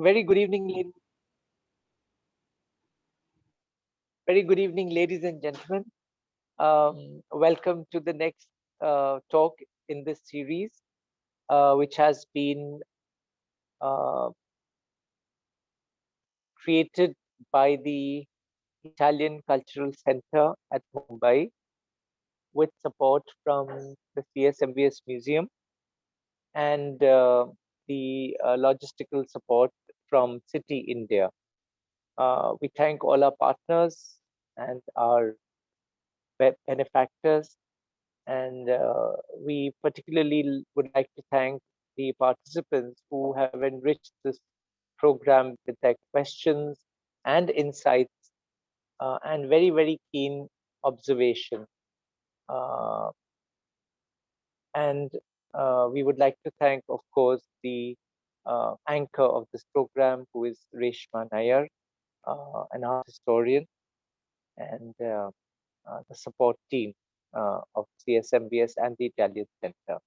Very good evening, very good evening, ladies and gentlemen. Welcome to the next talk in this series, which has been uh, created by the Italian Cultural Center at Mumbai with support from the CSMBS Museum and the logistical support from City India. We thank all our partners and our benefactors, and we particularly would like to thank the participants who have enriched this program with their questions and insights and very, very keen observation. Uh, and we would like to thank, of course, the anchor of this program, who is Reshma Nair, an art historian, and the support team of CSMBS and the Italian Center.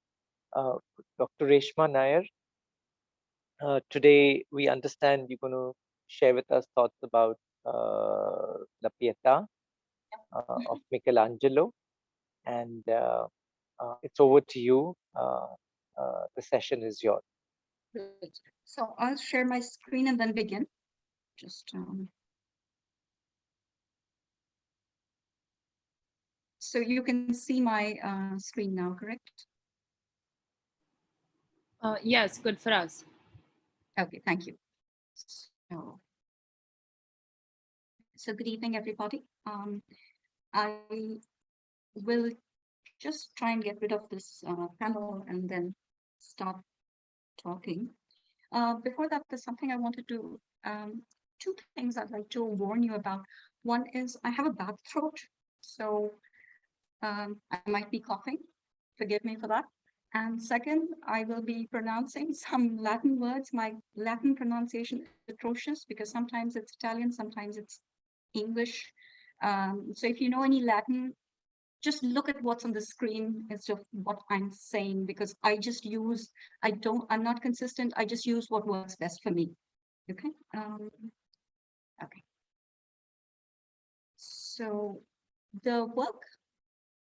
Dr. Reshma Nair, today we understand you're going to share with us thoughts about La Pietà of Michelangelo, and it's over to you. The session is yours. Great. So I'll share my screen and then begin. Just so you can see my screen now, correct? Yes, good for us. Okay, thank you. So good evening, everybody. I will just try and get rid of this panel and then start talking. Before that, there's something I wanted to, two things I'd like to warn you about. One is I have a bad throat, so I might be coughing. Forgive me for that. And second, I will be pronouncing some Latin words. My Latin pronunciation is atrocious because sometimes it's Italian, sometimes it's English. So if you know any Latin, just look at what's on the screen instead of what I'm saying, because I'm not consistent. I just use what works best for me. Okay. Okay. So the work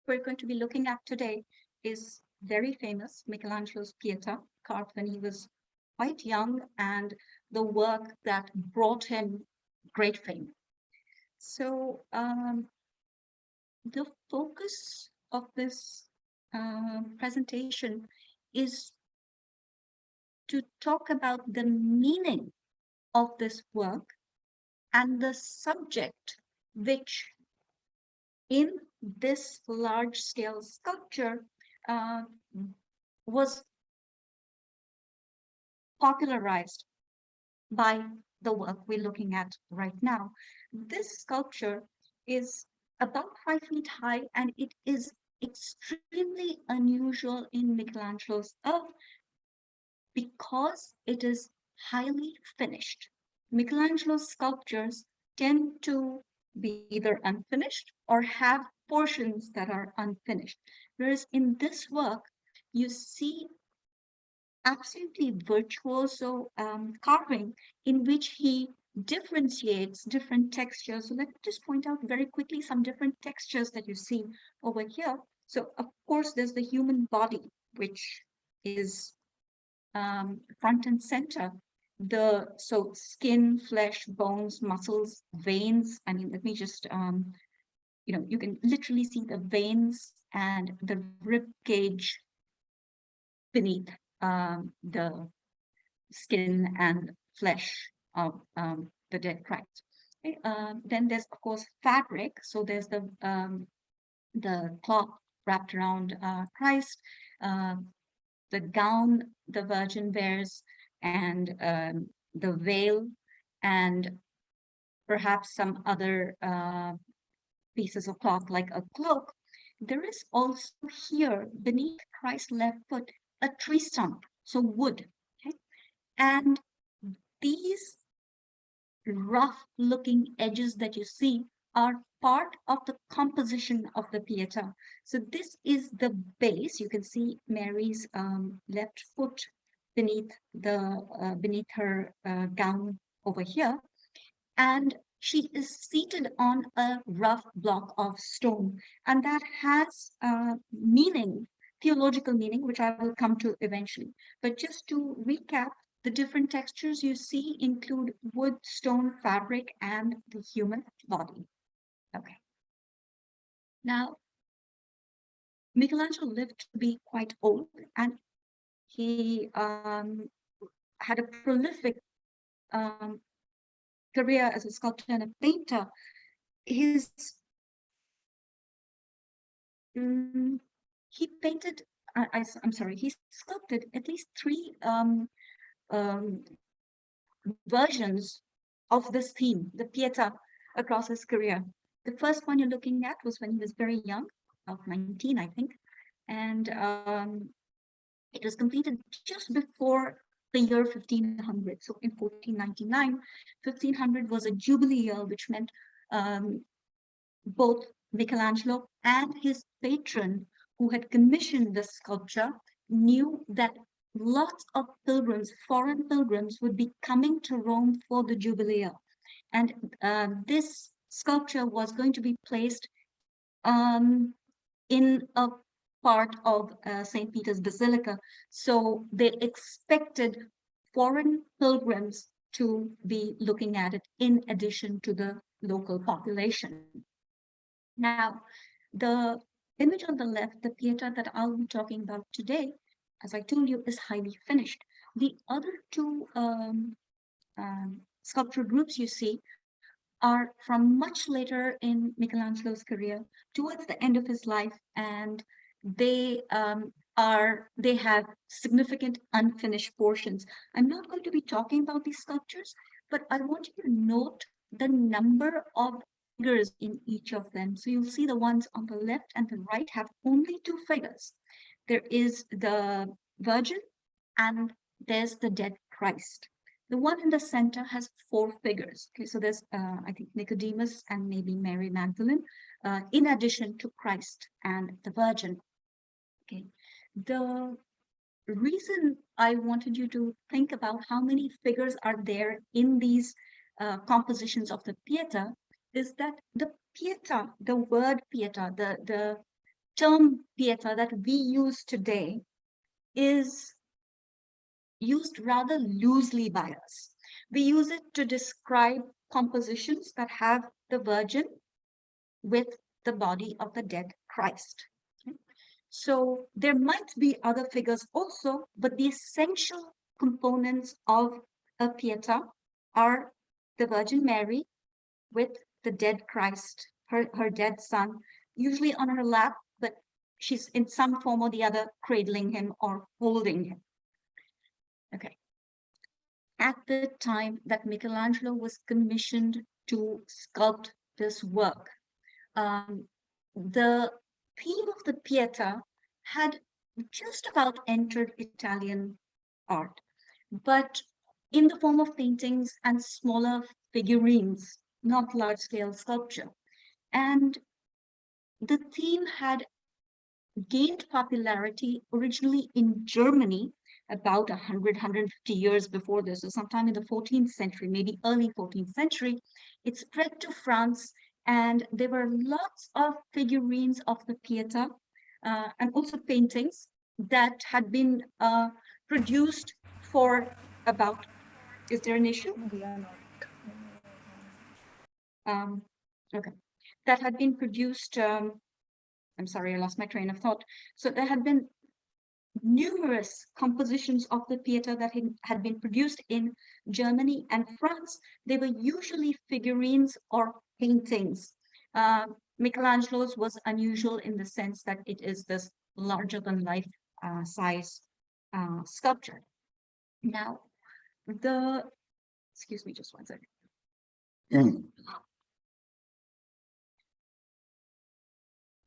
we're going to be looking at today is very famous, Michelangelo's Pietà, carved when he was quite young, and the work that brought him great fame. So the focus of this presentation is to talk about the meaning of this work and the subject which in this large-scale sculpture was popularized by the work we're looking at right now. This sculpture is about 5 feet high, and it is extremely unusual in Michelangelo's art because it is highly finished. Michelangelo's sculptures tend to be either unfinished or have portions that are unfinished. Whereas in this work, you see absolutely virtuoso carving in which he differentiates different textures. So let me just point out very quickly some different textures that you see over here. So of course, there's the human body, which is front and center. So skin, flesh, bones, muscles, veins. I mean, let me just, you can literally see the veins and the rib cage beneath the skin and flesh of the dead Christ. Okay. Then there's of course fabric. So there's the cloth wrapped around Christ, the gown the Virgin wears, and the veil, and perhaps some other pieces of cloth like a cloak. There is also here beneath Christ's left foot a tree stump, so wood. Okay? And these rough looking edges that you see are part of the composition of the Pietà. So this is the base. You can see Mary's left foot beneath her gown over here, and she is seated on a rough block of stone, and that has meaning, theological meaning, which I will come to eventually. But just to recap, the different textures you see include wood, stone, fabric, and the human body. Okay. Now, Michelangelo lived to be quite old, and he had a prolific career as a sculptor and a painter. He painted, he sculpted at least three versions of this theme, the Pietà, across his career. The first one you're looking at was when he was very young, about 19, I think, and it was completed just before the year 1500. So in 1499, 1500 was a jubilee year, which meant both Michelangelo and his patron, who had commissioned the sculpture, knew that lots of pilgrims, foreign pilgrims, would be coming to Rome for the jubilee year. And this sculpture was going to be placed in a part of St. Peter's Basilica. So they expected foreign pilgrims to be looking at it in addition to the local population. Now, the image on the left, the Pietà that I'll be talking about today, as I told you, is highly finished. The other two sculpture groups you see are from much later in Michelangelo's career, towards the end of his life, and they have significant unfinished portions. I'm not going to be talking about these sculptures, but I want you to note the number of figures in each of them. So you'll see the ones on the left and the right have only two figures. There is the Virgin and there's the dead Christ. The one in the center has four figures. Okay, so there's, I think, Nicodemus and maybe Mary Magdalene, in addition to Christ and the Virgin. Okay, the reason I wanted you to think about how many figures are there in these compositions of the Pietà is that the Pietà, the word Pietà, the term Pietà that we use today is used rather loosely by us. We use it to describe compositions that have the Virgin with the body of the dead Christ. Okay? So there might be other figures also, but the essential components of a Pietà are the Virgin Mary with the dead Christ, her dead son, usually on her lap, but she's in some form or the other cradling him or holding him. Okay. At the time that Michelangelo was commissioned to sculpt this work, the theme of the Pietà had just about entered Italian art, but in the form of paintings and smaller figurines, not large-scale sculpture. And the theme had gained popularity originally in Germany about 150 years before this, so sometime in the 14th century, maybe early 14th century. It spread to France, and there were lots of figurines of the Pietà and also paintings that had been produced for about, is there an issue? Okay, that had been produced, I'm sorry, I lost my train of thought. So there had been numerous compositions of the Pietà that had been produced in Germany and France. They were usually figurines or paintings. Michelangelo's was unusual in the sense that it is this larger than life size sculpture. Now, excuse me just one second.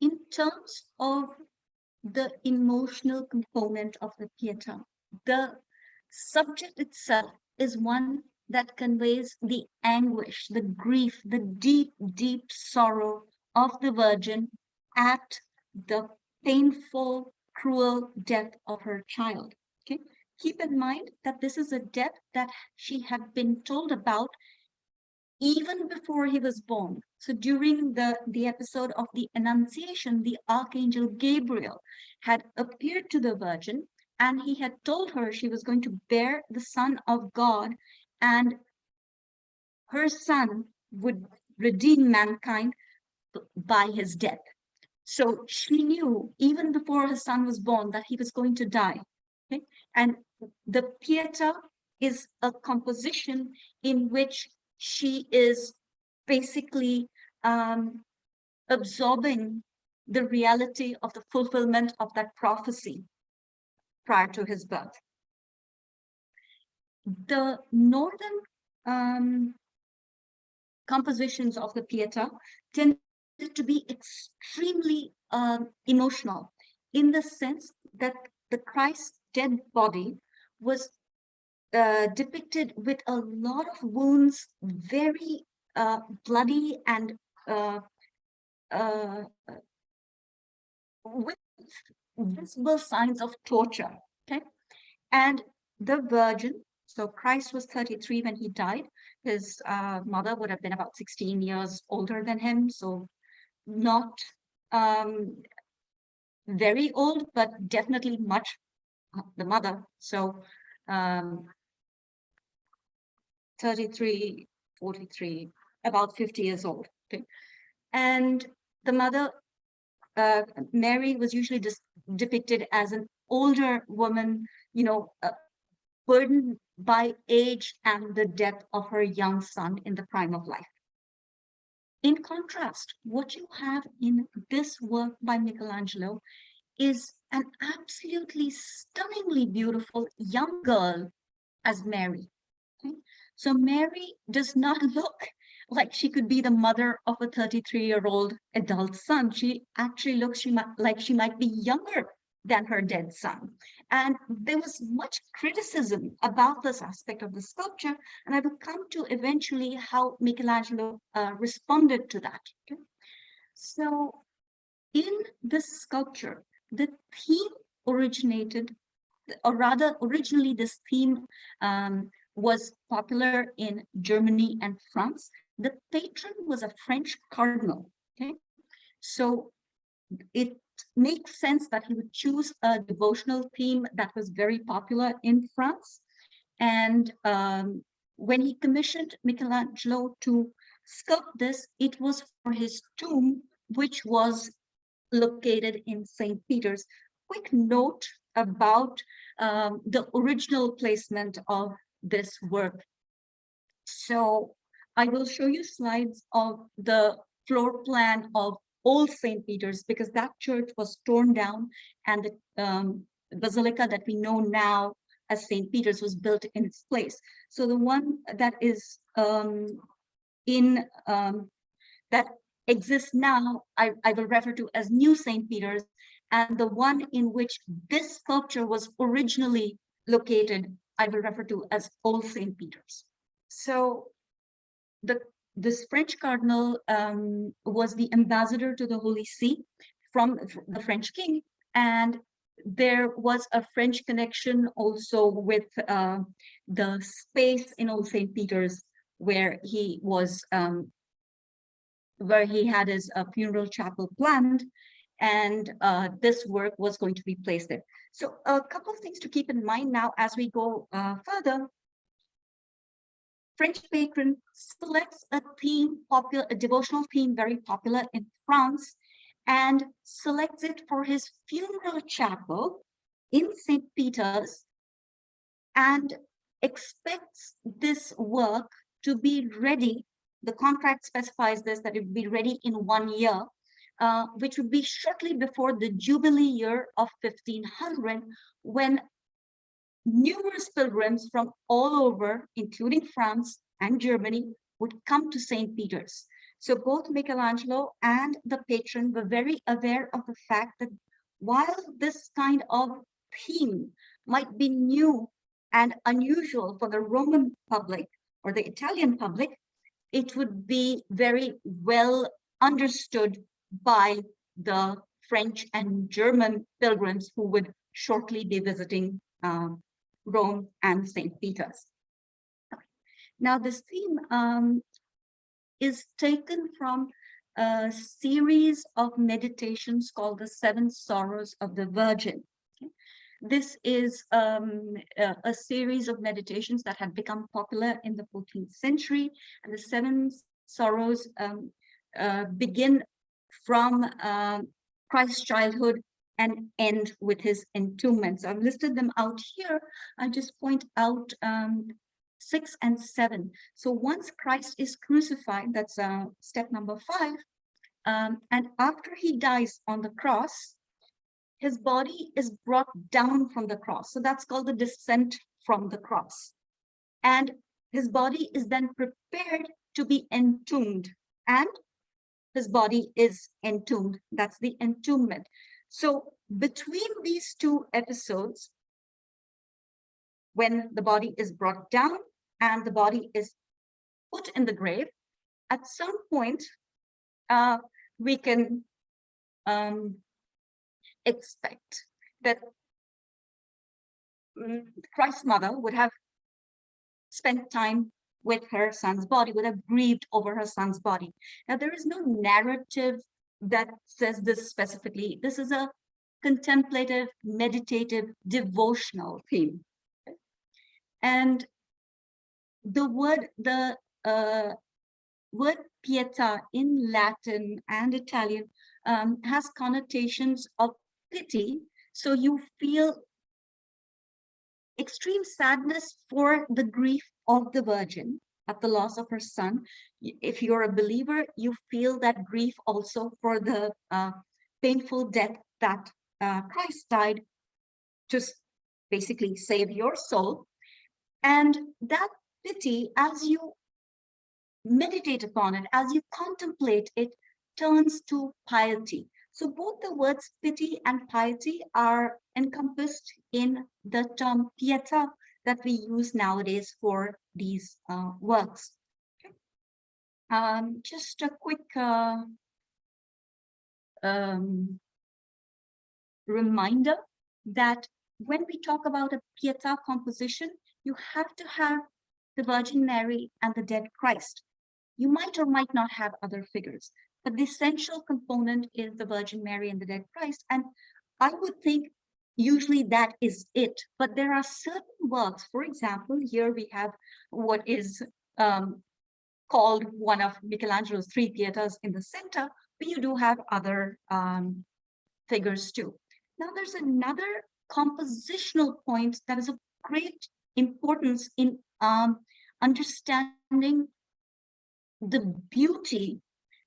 In terms of the emotional component of the Pietà, the subject itself is one that conveys the anguish, the grief, the deep, deep sorrow of the Virgin at the painful, cruel death of her child. Okay, keep in mind that this is a death that she had been told about even before he was born. So during the episode of the Annunciation, the Archangel Gabriel had appeared to the Virgin, and he had told her she was going to bear the Son of God, and her son would redeem mankind by his death. So she knew even before her son was born that he was going to die. Okay? And the Pietà is a composition in which she is basically absorbing the reality of the fulfillment of that prophecy prior to his birth. The northern compositions of the Pietà tend to be extremely emotional, in the sense that the Christ's dead body was depicted with a lot of wounds, very bloody, and with visible signs of torture. Okay, and the Virgin. So Christ was 33 when he died. His mother would have been about 16 years older than him, so not very old, but definitely much the mother. So 33, 43, about 50 years old. Okay, and the mother, Mary, was usually depicted as an older woman, burdened by age and the death of her young son in the prime of life. In contrast, what you have in this work by Michelangelo is an absolutely stunningly beautiful young girl as Mary. Okay? So Mary does not look like she could be the mother of a 33-year-old adult son. She actually looks like she might be younger than her dead son. And there was much criticism about this aspect of the sculpture, and I will come to eventually how Michelangelo responded to that. Okay? So in this sculpture, the theme originated, or rather originally this theme was popular in Germany and France. The patron was a French cardinal. Okay, so it makes sense that he would choose a devotional theme that was very popular in France. And when he commissioned Michelangelo to sculpt this, it was for his tomb, which was located in St. Peter's. Quick note about the original placement of this work. So I will show you slides of the floor plan of old St. Peter's, because that church was torn down, and the basilica that we know now as St. Peter's was built in its place. So the one that is that exists now, I will refer to as New St. Peter's, and the one in which this sculpture was originally located, I will refer to as Old St. Peter's. So this French cardinal was the ambassador to the Holy See from the French king, and there was a French connection also with the space in Old St. Peter's where he was, where he had his funeral chapel planned, and this work was going to be placed there. So a couple of things to keep in mind now as we go further. French patron selects a theme, a devotional theme very popular in France, and selects it for his funeral chapel in St. Peter's, and expects this work to be ready. The contract specifies this, that it would be ready in 1 year, which would be shortly before the Jubilee year of 1500, when numerous pilgrims from all over, including France and Germany, would come to St. Peter's. So both Michelangelo and the patron were very aware of the fact that while this kind of theme might be new and unusual for the Roman public or the Italian public, it would be very well understood by the French and German pilgrims who would shortly be visiting Rome and St. Peter's. Now, this theme is taken from a series of meditations called the Seven Sorrows of the Virgin. This is a series of meditations that had become popular in the 14th century, and the Seven Sorrows begin from Christ's childhood and end with his entombment. So I've listed them out here. I just point out 6 and 7. So once Christ is crucified, that's step number 5, and after he dies on the cross, his body is brought down from the cross. So that's called the descent from the cross. And his body is then prepared to be entombed, and his body is entombed. That's the entombment. So between these two episodes, when the body is brought down and the body is put in the grave, at some point, we can expect that Christ's mother would have spent time with her son's body, would have grieved over her son's body. Now, there is no narrative that says this specifically. This is a contemplative, meditative, devotional theme. And the word pietà in Latin and Italian has connotations of pity. So you feel extreme sadness for the grief of the Virgin at the loss of her son. If you're a believer, you feel that grief also for the painful death that Christ died to basically save your soul. And that pity, as you meditate upon it, as you contemplate it, turns to piety. So both the words pity and piety are encompassed in the term pietà that we use nowadays for these works. Just a quick reminder that when we talk about a pietà composition, you have to have the Virgin Mary and the dead Christ. You might or might not have other figures, but the essential component is the Virgin Mary and the dead Christ. And I would think usually that is it, but there are certain works. For example, here we have what is called one of Michelangelo's 3 Pietas in the center, but you do have other figures too. Now there's another compositional point that is of great importance in understanding the beauty,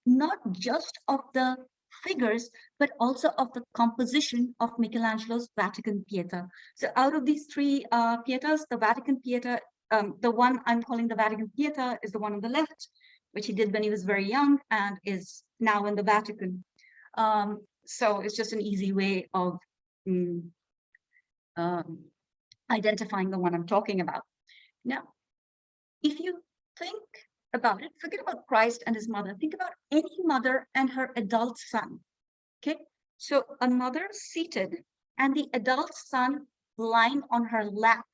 not just of the figures, but also of the composition of Michelangelo's Vatican Pieta. So out of these 3 Pietas, the Vatican Pieta, the one I'm calling the Vatican Pieta is the one on the left, which he did when he was very young and is now in the Vatican. So it's just an easy way of identifying the one I'm talking about. Now, if you think about it, forget about Christ and his mother, think about any mother and her adult son. Okay, so a mother seated and the adult son lying on her lap.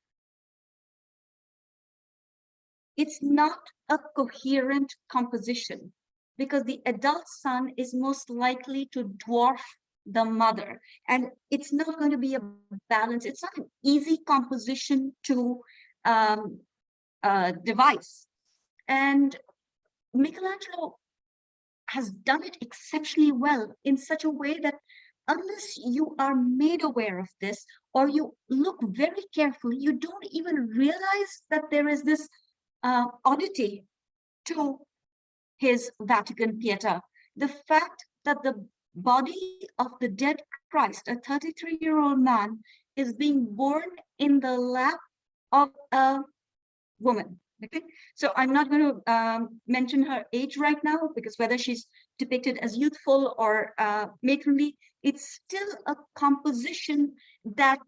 It's not a coherent composition because the adult son is most likely to dwarf the mother, and it's not going to be a balance. It's not an easy composition to devise. And Michelangelo has done it exceptionally well in such a way that unless you are made aware of this or you look very carefully, you don't even realize that there is this oddity to his Vatican Pieta. The fact that the body of the dead Christ, a 33-year-old man, is being born in the lap of a woman. Okay, so I'm not going to mention her age right now, because whether she's depicted as youthful or matronly, it's still a composition that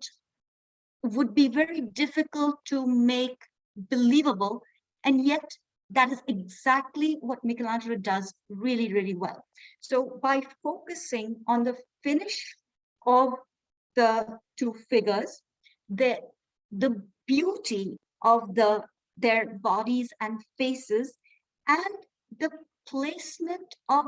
would be very difficult to make believable, and yet that is exactly what Michelangelo does really, really well. So by focusing on the finish of the 2 figures, the beauty of their bodies and faces, and the placement of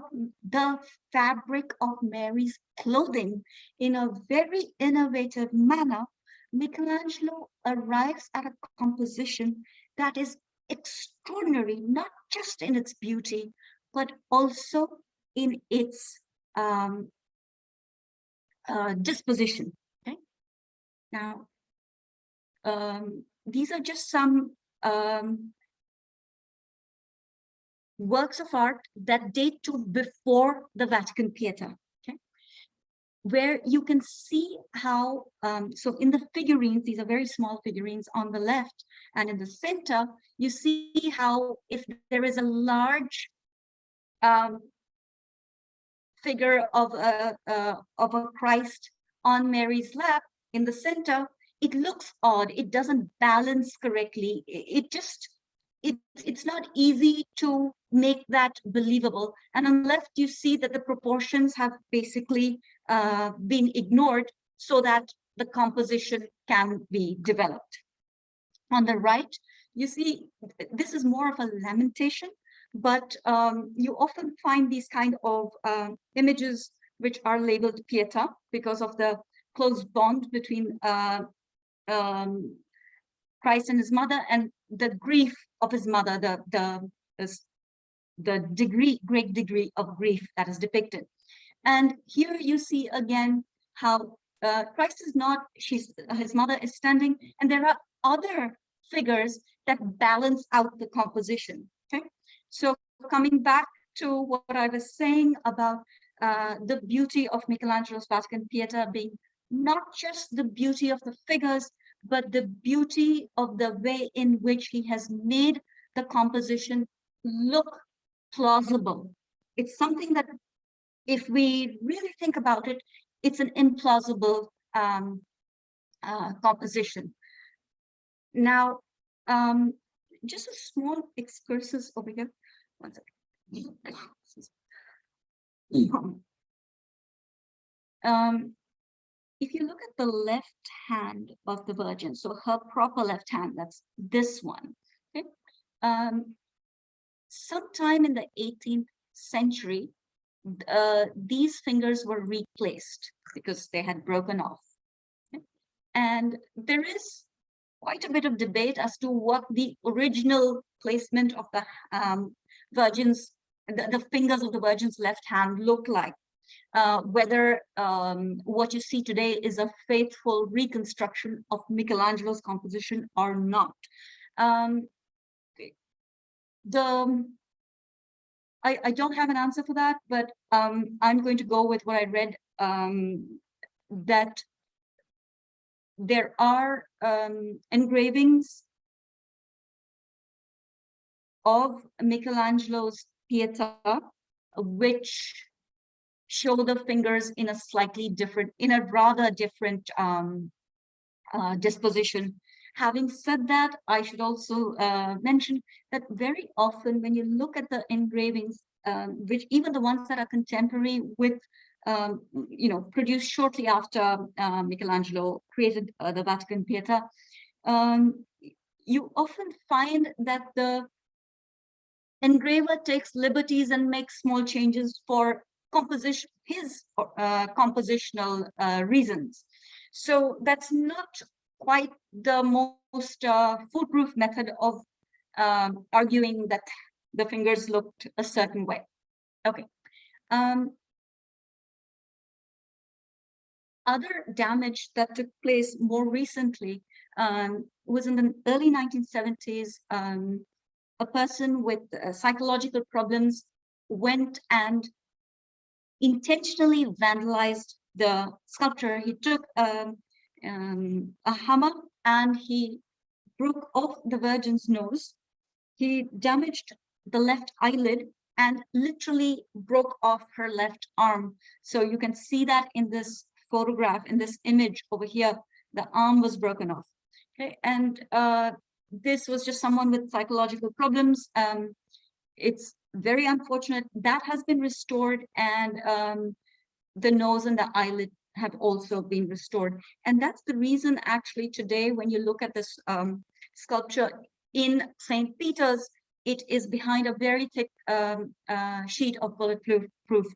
the fabric of Mary's clothing in a very innovative manner, Michelangelo arrives at a composition that is extraordinary, not just in its beauty, but also in its disposition. Okay? Now, these are just some works of art that date to before the Vatican Pietà, okay? Where you can see how, so in the figurines, these are very small figurines on the left, and in the center, you see how if there is a large figure of a Christ on Mary's lap in the center, it looks odd. It doesn't balance correctly. It's not easy to make that believable. And on the left, you see that the proportions have basically been ignored so that the composition can be developed. On the right, you see, this is more of a lamentation, but you often find these kind of images which are labeled Pietà because of the close bond between Christ and his mother, and the grief of his mother, the great degree of grief that is depicted. And here you see again how Christ is not, his mother is standing, and there are other figures that balance out the composition. Okay, so coming back to what I was saying about the beauty of Michelangelo's Vatican Pietà being not just the beauty of the figures, but the beauty of the way in which he has made the composition look plausible. It's something that, if we really think about it, it's an implausible composition. Now, just a small excursus over here. One second. If you look at the left hand of the Virgin, so her proper left hand, that's this one. Okay? Sometime in the 18th century, these fingers were replaced because they had broken off. Okay? And there is quite a bit of debate as to what the original placement of the Virgin's, the fingers of the Virgin's left hand look like. Whether what you see today is a faithful reconstruction of Michelangelo's composition or not. I don't have an answer for that, but I'm going to go with what I read, that there are engravings of Michelangelo's Pietà, which show the fingers in a slightly different, in a rather different disposition. Having said that, I should also mention that very often when you look at the engravings, which even the ones that are contemporary with, produced shortly after Michelangelo created the Vatican Pietà, you often find that the engraver takes liberties and makes small changes for composition, his compositional reasons. So that's not quite the most foolproof method of arguing that the fingers looked a certain way. Okay. Other damage that took place more recently was in the early 1970s. A person with psychological problems went and intentionally vandalized the sculpture. He took a hammer and he broke off the Virgin's nose. He damaged the left eyelid and literally broke off her left arm. So you can see that in this photograph, in this image over here, the arm was broken off. Okay, and this was just someone with psychological problems. It's very unfortunate. That has been restored, and the nose and the eyelid have also been restored. And that's the reason actually today, when you look at this sculpture in St. Peter's, it is behind a very thick sheet of bulletproof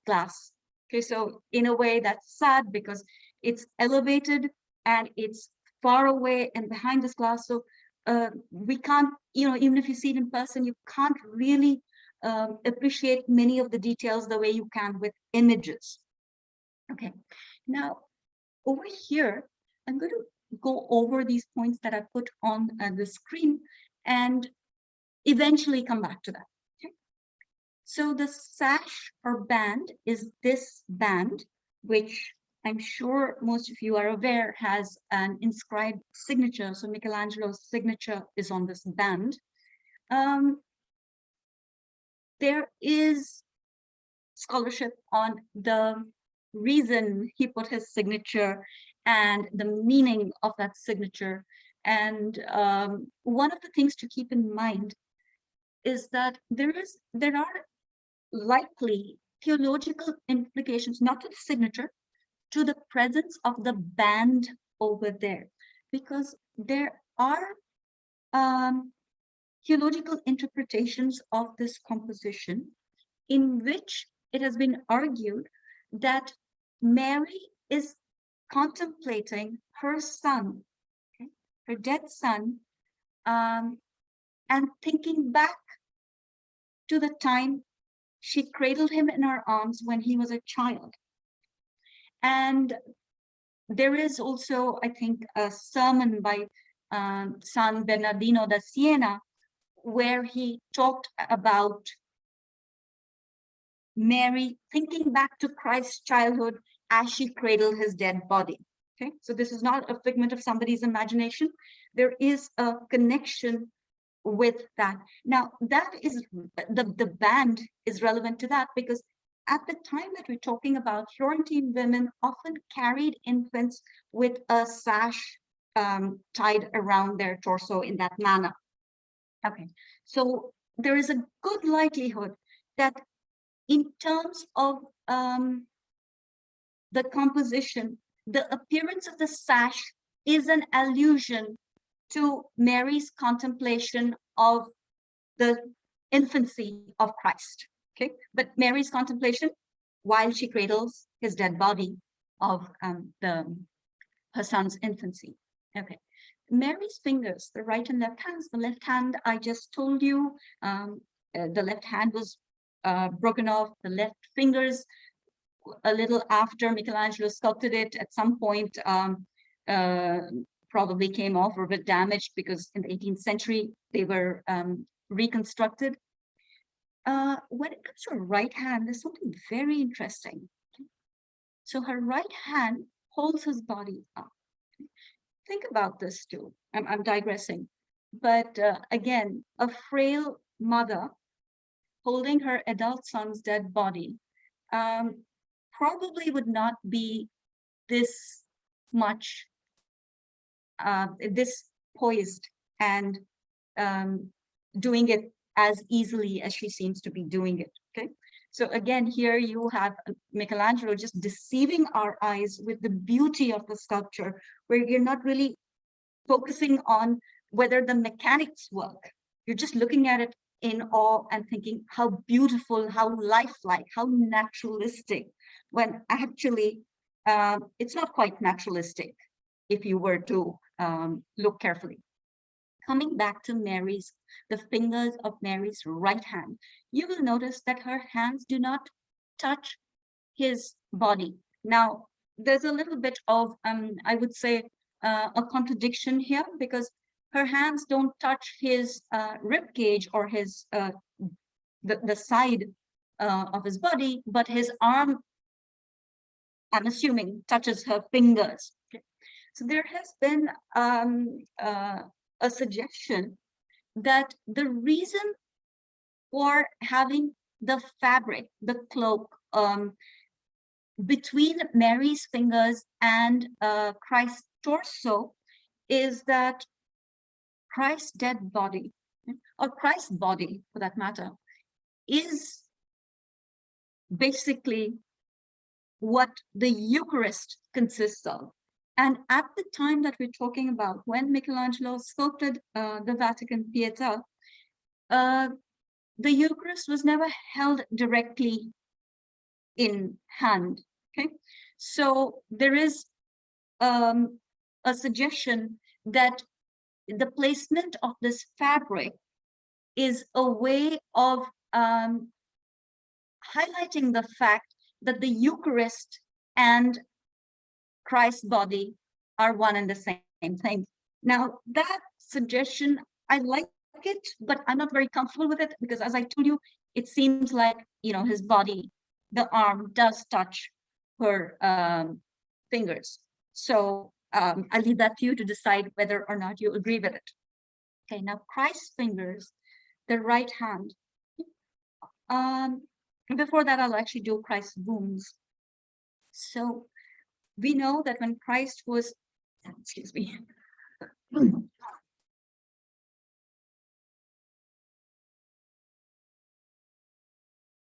glass. Okay, so in a way that's sad because it's elevated and it's far away and behind this glass. So we can't, even if you see it in person, you can't really appreciate many of the details the way you can with images. Okay, now over here, I'm going to go over these points that I put on the screen and eventually come back to that. Okay? So the sash or band is this band, which I'm sure most of you are aware has an inscribed signature. So Michelangelo's signature is on this band. There is scholarship on the reason he put his signature and the meaning of that signature. And one of the things to keep in mind is that there are likely theological implications, not to the signature, to the presence of the band over there, because there are theological interpretations of this composition in which it has been argued that Mary is contemplating her son, okay, her dead son, and thinking back to the time she cradled him in her arms when he was a child. And there is also, I think, a sermon by San Bernardino da Siena, where he talked about Mary thinking back to Christ's childhood as she cradled his dead body. Okay, so this is not a figment of somebody's imagination. There is a connection with that. Now, that is the band is relevant to that because at the time that we're talking about, Florentine women often carried infants with a sash tied around their torso in that manner. Okay, so there is a good likelihood that in terms of the composition, the appearance of the sash is an allusion to Mary's contemplation of the infancy of Christ. Okay, but Mary's contemplation while she cradles his dead body of her son's infancy. Okay, Mary's fingers, the right and left hands. The left hand, I just told you, the left hand was broken off. The left fingers, a little after Michelangelo sculpted it, at some point probably came off or a bit damaged because in the 18th century they were reconstructed. When it comes to her right hand, there's something very interesting. So her right hand holds his body up. Think about this too. I'm digressing, but again, a frail mother holding her adult son's dead body probably would not be this much, this poised and doing it as easily as she seems to be doing it. Okay, so again, here you have Michelangelo just deceiving our eyes with the beauty of the sculpture, where you're not really focusing on whether the mechanics work. You're just looking at it in awe and thinking how beautiful, how lifelike, how naturalistic, when actually it's not quite naturalistic if you were to look carefully. Coming back to the fingers of Mary's right hand, you will notice that her hands do not touch his body. Now, there's a little bit of, I would say, a contradiction here, because her hands don't touch his rib cage or his the side of his body, but his arm, I'm assuming, touches her fingers. Okay. So there has been a suggestion that the reason for having the fabric, the cloak, between Mary's fingers and Christ's torso is that Christ's dead body, or Christ's body for that matter, is basically what the Eucharist consists of. And at the time that we're talking about, when Michelangelo sculpted the Vatican Pietà, the Eucharist was never held directly in hand. Okay, so there is a suggestion that the placement of this fabric is a way of highlighting the fact that the Eucharist and Christ's body are one and the same thing. Now, that suggestion, I like it, but I'm not very comfortable with it because, as I told you, it seems like, his body, the arm does touch her fingers. So I leave that to you to decide whether or not you agree with it. Okay, now Christ's fingers, the right hand. Before that, I'll actually do Christ's wounds. So we know that when Christ was, excuse me.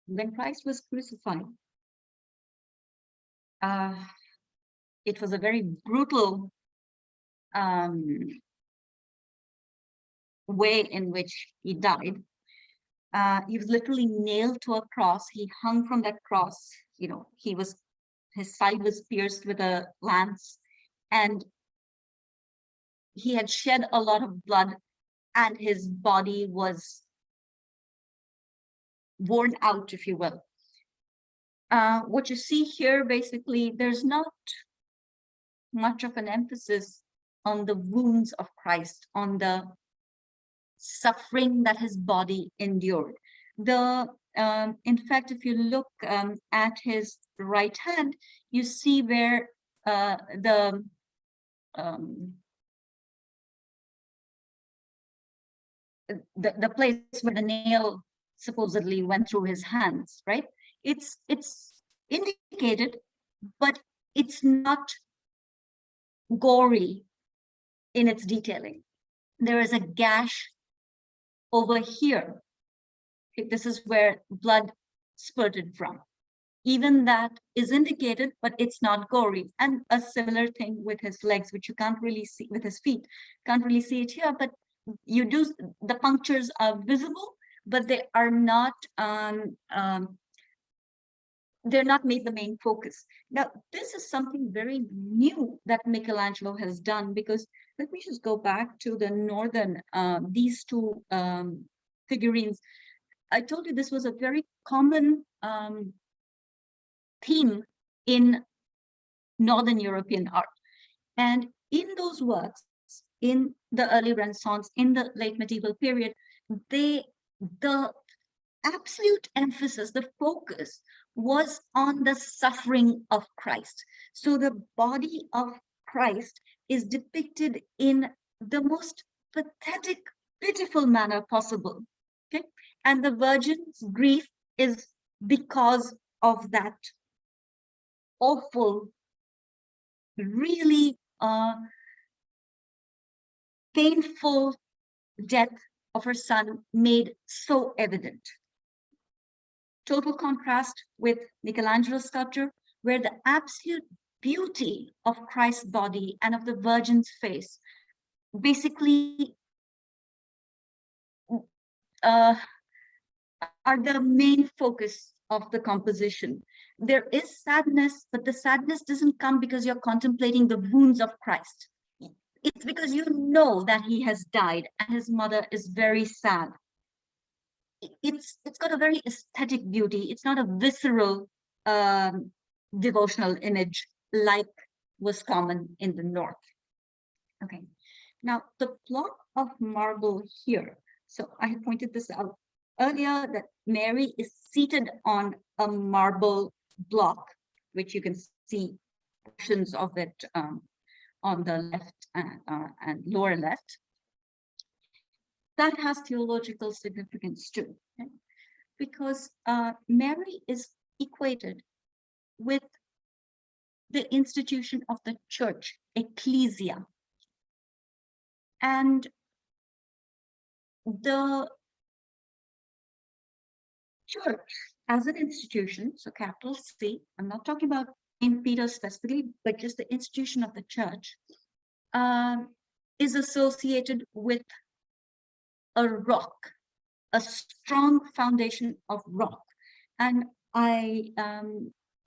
When Christ was crucified, it was a very brutal way in which he died. He was literally nailed to a cross. He hung from that cross. His side was pierced with a lance, and he had shed a lot of blood, and his body was worn out, if you will. What you see here, basically, there's not much of an emphasis on the wounds of Christ, on the suffering that his body endured. In fact, if you look at his right hand, you see where the place where the nail supposedly went through his hands, right? It's indicated, but it's not gory in its detailing. There is a gash over here. This is where blood spurted from. Even that is indicated, but it's not gory. And a similar thing with his legs, which you can't really see, with his feet. Can't really see it here, but the punctures are visible, but they are not they're not made the main focus. Now, this is something very new that Michelangelo has done, because let me just go back to the northern, these two figurines. I told you this was a very common theme in Northern European art. And in those works, in the early Renaissance, in the late medieval period, the absolute emphasis, the focus was on the suffering of Christ. So the body of Christ is depicted in the most pathetic, pitiful manner possible. Okay, and the Virgin's grief is because of that awful, really painful death of her son made so evident. Total contrast with Michelangelo's sculpture, where the absolute beauty of Christ's body and of the Virgin's face basically are the main focus of the composition. There is sadness, but the sadness doesn't come because you're contemplating the wounds of Christ. It's because you know that he has died and his mother is very sad. It's got a very aesthetic beauty. It's not a visceral devotional image like was common in the North. Okay, now the block of marble here. So I had pointed this out earlier, that Mary is seated on a marble block, which you can see portions of it on the left and lower left. That has theological significance too, okay? Because Mary is equated with the institution of the church, ecclesia. And the church as an institution, so capital C, I'm not talking about Peter specifically, but just the institution of the church, is associated with a rock, a strong foundation of rock. And I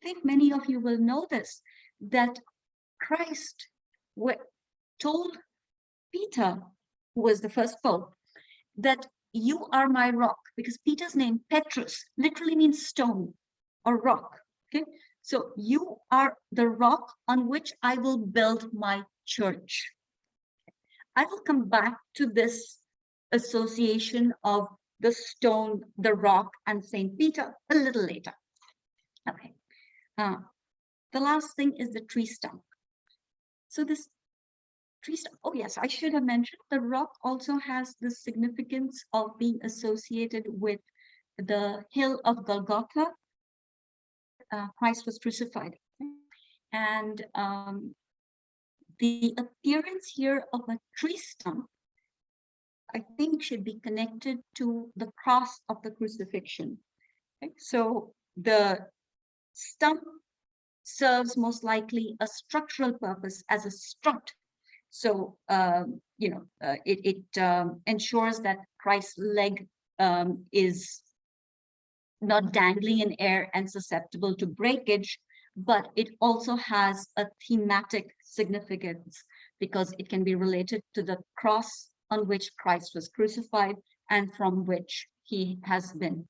think many of you will know this, that Christ told Peter, who was the first pope, that you are my rock, because Peter's name, Petrus, literally means stone or rock. Okay, so you are the rock on which I will build my church. I will come back to this association of the stone, the rock, and Saint Peter a little later. Okay. The last thing is the tree stump. So this tree stump, oh yes, I should have mentioned, the rock also has the significance of being associated with the hill of Golgotha. Christ was crucified. And the appearance here of a tree stump, I think, should be connected to the cross of the crucifixion. Okay? So the stump serves most likely a structural purpose as a strut. So, it ensures that Christ's leg is not dangling in air and susceptible to breakage, but it also has a thematic significance because it can be related to the cross on which Christ was crucified and from which he has been,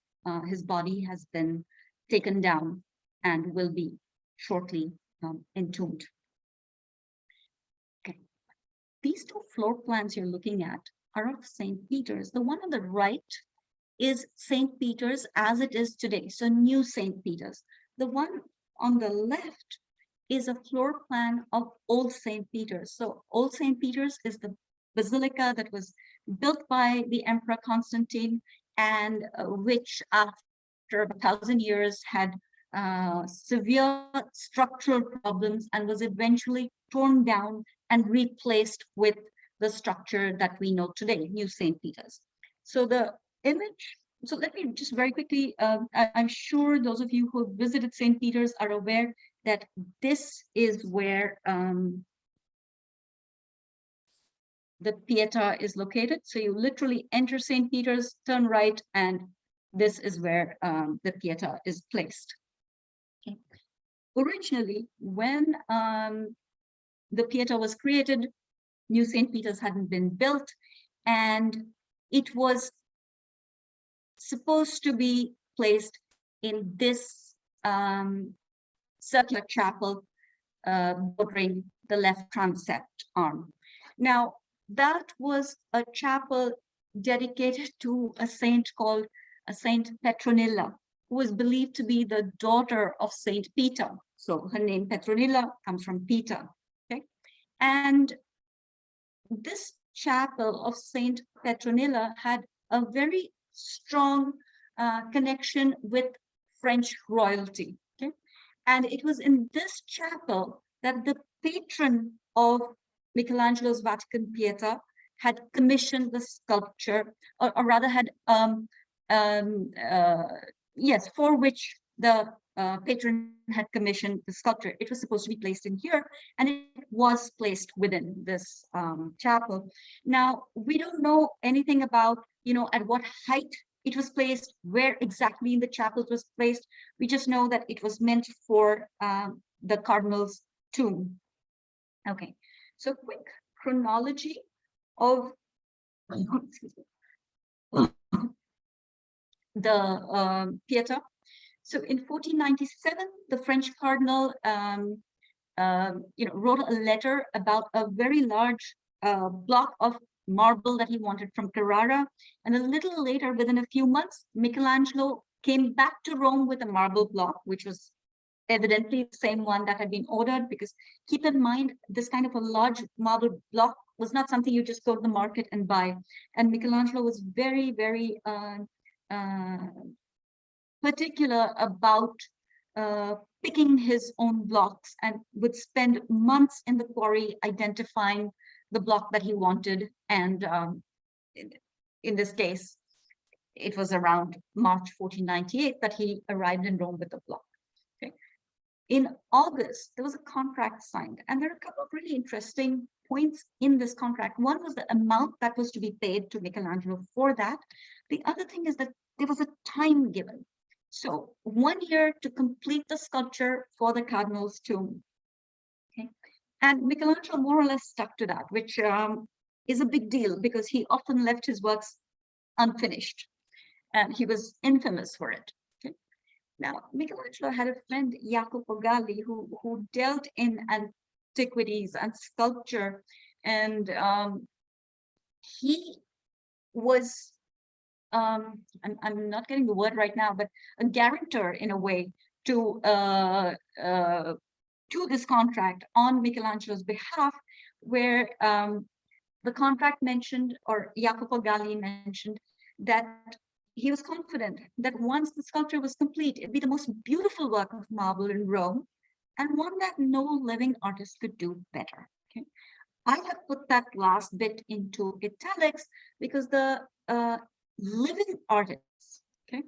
his body has been taken down and will be shortly entombed. Okay, these two floor plans you're looking at are of St. Peter's. The one on the right is St. Peter's as it is today, so new St. Peter's. The one on the left is a floor plan of Old St. Peter's. So Old St. Peter's is the basilica that was built by the Emperor Constantine and which after 1,000 years had severe structural problems and was eventually torn down and replaced with the structure that we know today, New St. Peter's. So the image, so let me just very quickly, I'm sure those of you who have visited St. Peter's are aware that this is where the Pietà is located. So you literally enter St. Peter's, turn right, and this is where the Pietà is placed. Okay. Originally, when the Pietà was created, New St. Peter's hadn't been built, and it was supposed to be placed in this circular chapel bordering the left transept arm. Now, that was a chapel dedicated to a saint called Saint Petronilla, who was believed to be the daughter of Saint Peter. So her name Petronilla comes from Peter. Okay, and this chapel of Saint Petronilla had a very strong connection with French royalty. Okay, and it was in this chapel that the patron of Michelangelo's Vatican Pietà had commissioned the sculpture, or rather had for which the patron had commissioned the sculpture. It was supposed to be placed in here, and it was placed within this chapel. Now, we don't know anything about, at what height it was placed, where exactly in the chapel it was placed. We just know that it was meant for the cardinal's tomb. Okay, so quick chronology of the Pietà. So in 1497, the French cardinal wrote a letter about a very large block of marble that he wanted from Carrara. And a little later, within a few months, Michelangelo came back to Rome with a marble block, which was evidently the same one that had been ordered, because keep in mind, this kind of a large marble block was not something you just go to the market and buy. And Michelangelo was very, very particular about picking his own blocks, and would spend months in the quarry identifying the block that he wanted. And in this case, it was around March 1498 that he arrived in Rome with the block. Okay. In August, there was a contract signed, and there are a couple of really interesting points in this contract. One was the amount that was to be paid to Michelangelo for that. The other thing is that there was a time given. So 1 year to complete the sculpture for the Cardinal's tomb. Okay. And Michelangelo more or less stuck to that, which is a big deal because he often left his works unfinished, and he was infamous for it. Okay. Now, Michelangelo had a friend, Jacopo Galli, who dealt in antiquities and sculpture, and he was, I'm not getting the word right now, but a guarantor in a way to this contract on Michelangelo's behalf, where the contract mentioned, or Jacopo Galli mentioned, that he was confident that once the sculpture was complete, it'd be the most beautiful work of marble in Rome, and one that no living artist could do better. Okay, I have put that last bit into italics because the living artists, okay,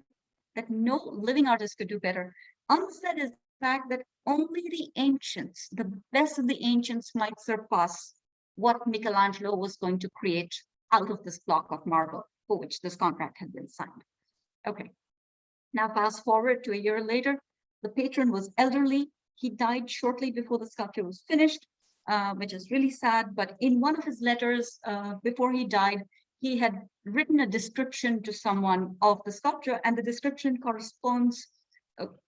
that no living artist could do better, unsaid is the fact that only the ancients, the best of the ancients, might surpass what Michelangelo was going to create out of this block of marble for which this contract had been signed. Okay, now fast forward to a year later, the patron was elderly. He died shortly before the sculpture was finished, which is really sad. But in one of his letters before he died, he had written a description to someone of the sculpture, and the description corresponds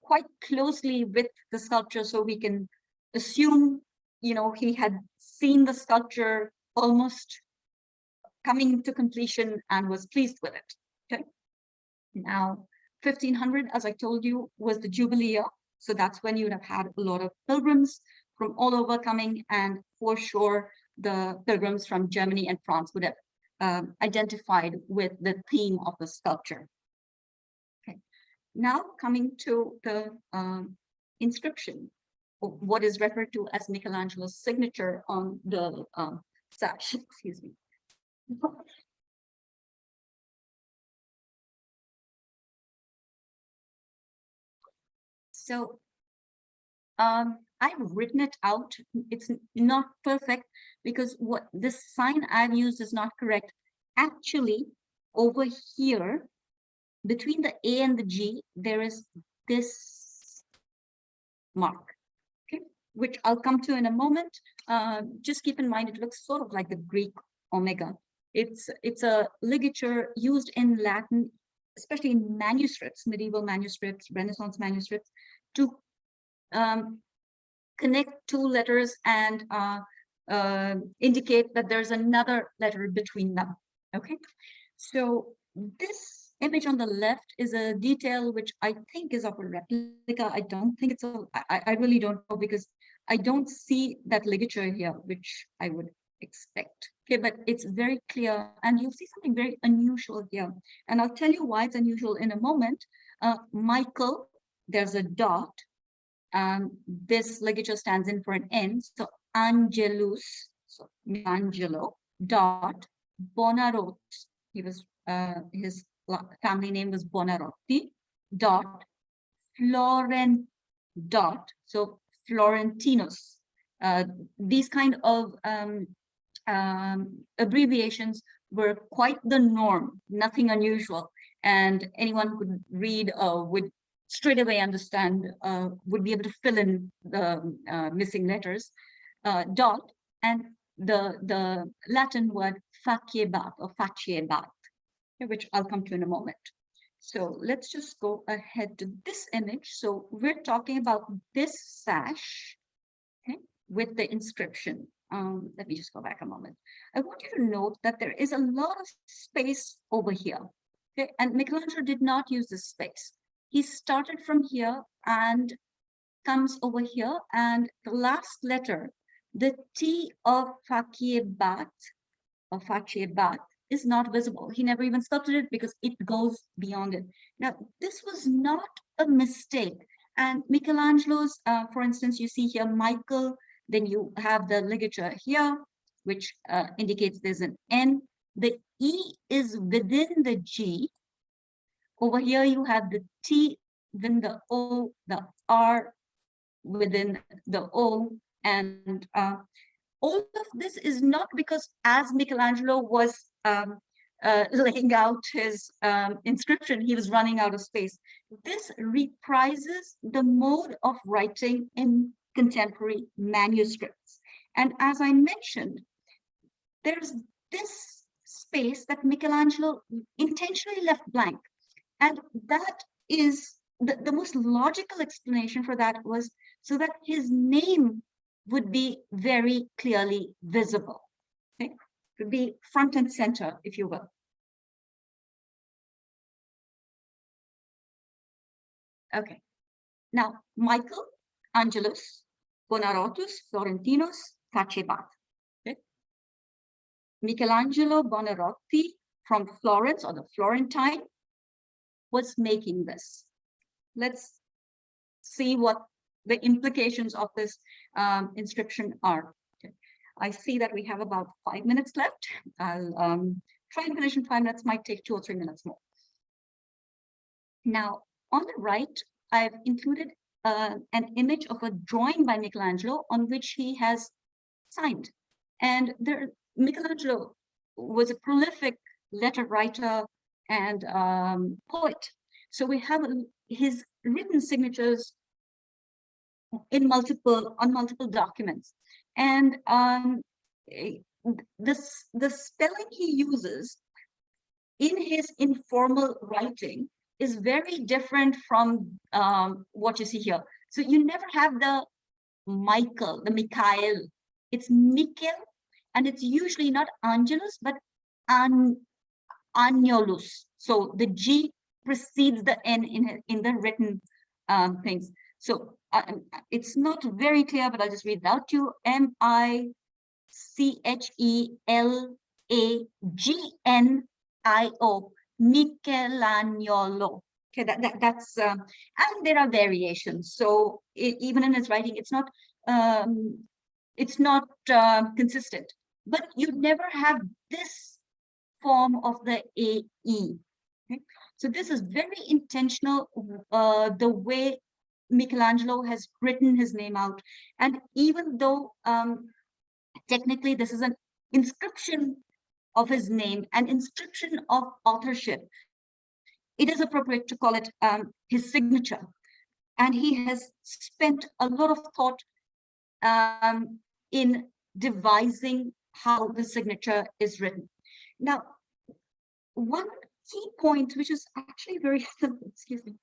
quite closely with the sculpture. So we can assume, you know, he had seen the sculpture almost coming to completion and was pleased with it. Okay. Now, 1500, as I told you, was the Jubilee year. So that's when you'd have had a lot of pilgrims from all over coming, and for sure, the pilgrims from Germany and France would have identified with the theme of the sculpture. Okay. Now coming to the inscription, what is referred to as Michelangelo's signature on the sash, excuse me. So I've written it out. It's not perfect because what this sign I've used is not correct. Actually, over here, between the A and the G, there is this mark, okay, which I'll come to in a moment. Just keep in mind, it looks sort of like the Greek omega. It's a ligature used in Latin, especially in manuscripts, medieval manuscripts, Renaissance manuscripts, to connect two letters and indicate that there's another letter between them. Okay, so this image on the left is a detail which I think is of a replica. I don't think it's a, I really don't know, because I don't see that ligature here, which I would expect. Okay, but it's very clear, and you'll see something very unusual here. And I'll tell you why it's unusual in a moment. Michael, there's a dot. This ligature stands in for an N. So Angelus, so Angelo, dot, Bonarotti. He was his family name was Bonarotti, dot, Florent, dot, so Florentinus. These kind of abbreviations were quite the norm, nothing unusual, and anyone who could read would straight away understand, would be able to fill in the missing letters. Dot, and the Latin word faciebat or faciebat, which I'll come to in a moment. So let's just go ahead to this image. So we're talking about this sash, okay, with the inscription. Let me just go back a moment. I want you to note that there is a lot of space over here. Okay, and Michelangelo did not use this space. He started from here and comes over here, and the last letter, the T of faciebat or faciebat, is not visible. He never even sculpted it because it goes beyond it. Now, this was not a mistake. And Michelangelo's, for instance, you see here Michael, then you have the ligature here, which indicates there's an N. The E is within the G. Over here, you have the T, then the O, the R, within the O. And all of this is not because as Michelangelo was laying out his inscription, he was running out of space. This reprises the mode of writing in contemporary manuscripts. And as I mentioned, there's this space that Michelangelo intentionally left blank. And that is the most logical explanation for that was so that his name would be very clearly visible. Okay? It would be front and center, if you will. Okay. Now, Michael Angelus Bonarotus Florentinus Tacebat. Okay. Michelangelo Bonarotti from Florence, or the Florentine, was making this. Let's see what the implications of this inscription are. Okay. I see that we have about 5 minutes left. I'll try and finish in 5 minutes, might take 2 or 3 minutes more. Now, on the right, I've included an image of a drawing by Michelangelo on which he has signed. And Michelangelo was a prolific letter writer and poet. So we have his written signatures on multiple documents. And the spelling he uses in his informal writing is very different from what you see here. So you never have the Michael, the Mikhail. It's Mikel, and it's usually not Angelus, but Angelus. So the G precedes the N in the written things. So it's not very clear, but I'll just read it out to you. Michelangelo. Michelangelo. Okay, that's and there are variations. So even in his writing, it's not consistent. But you never have this form of the AE. Okay? So this is very intentional. The way Michelangelo has written his name out, and even though technically this is an inscription of his name, an inscription of authorship, it is appropriate to call it his signature. And he has spent a lot of thought in devising how the signature is written. Now, one key point, which is actually very simple, excuse me,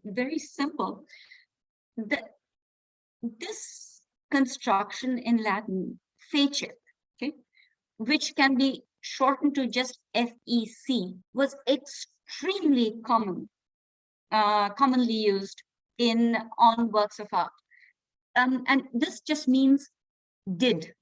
very simple, this construction in Latin, fecit, okay, which can be shortened to just FEC, was extremely commonly used on works of art. And this just means did.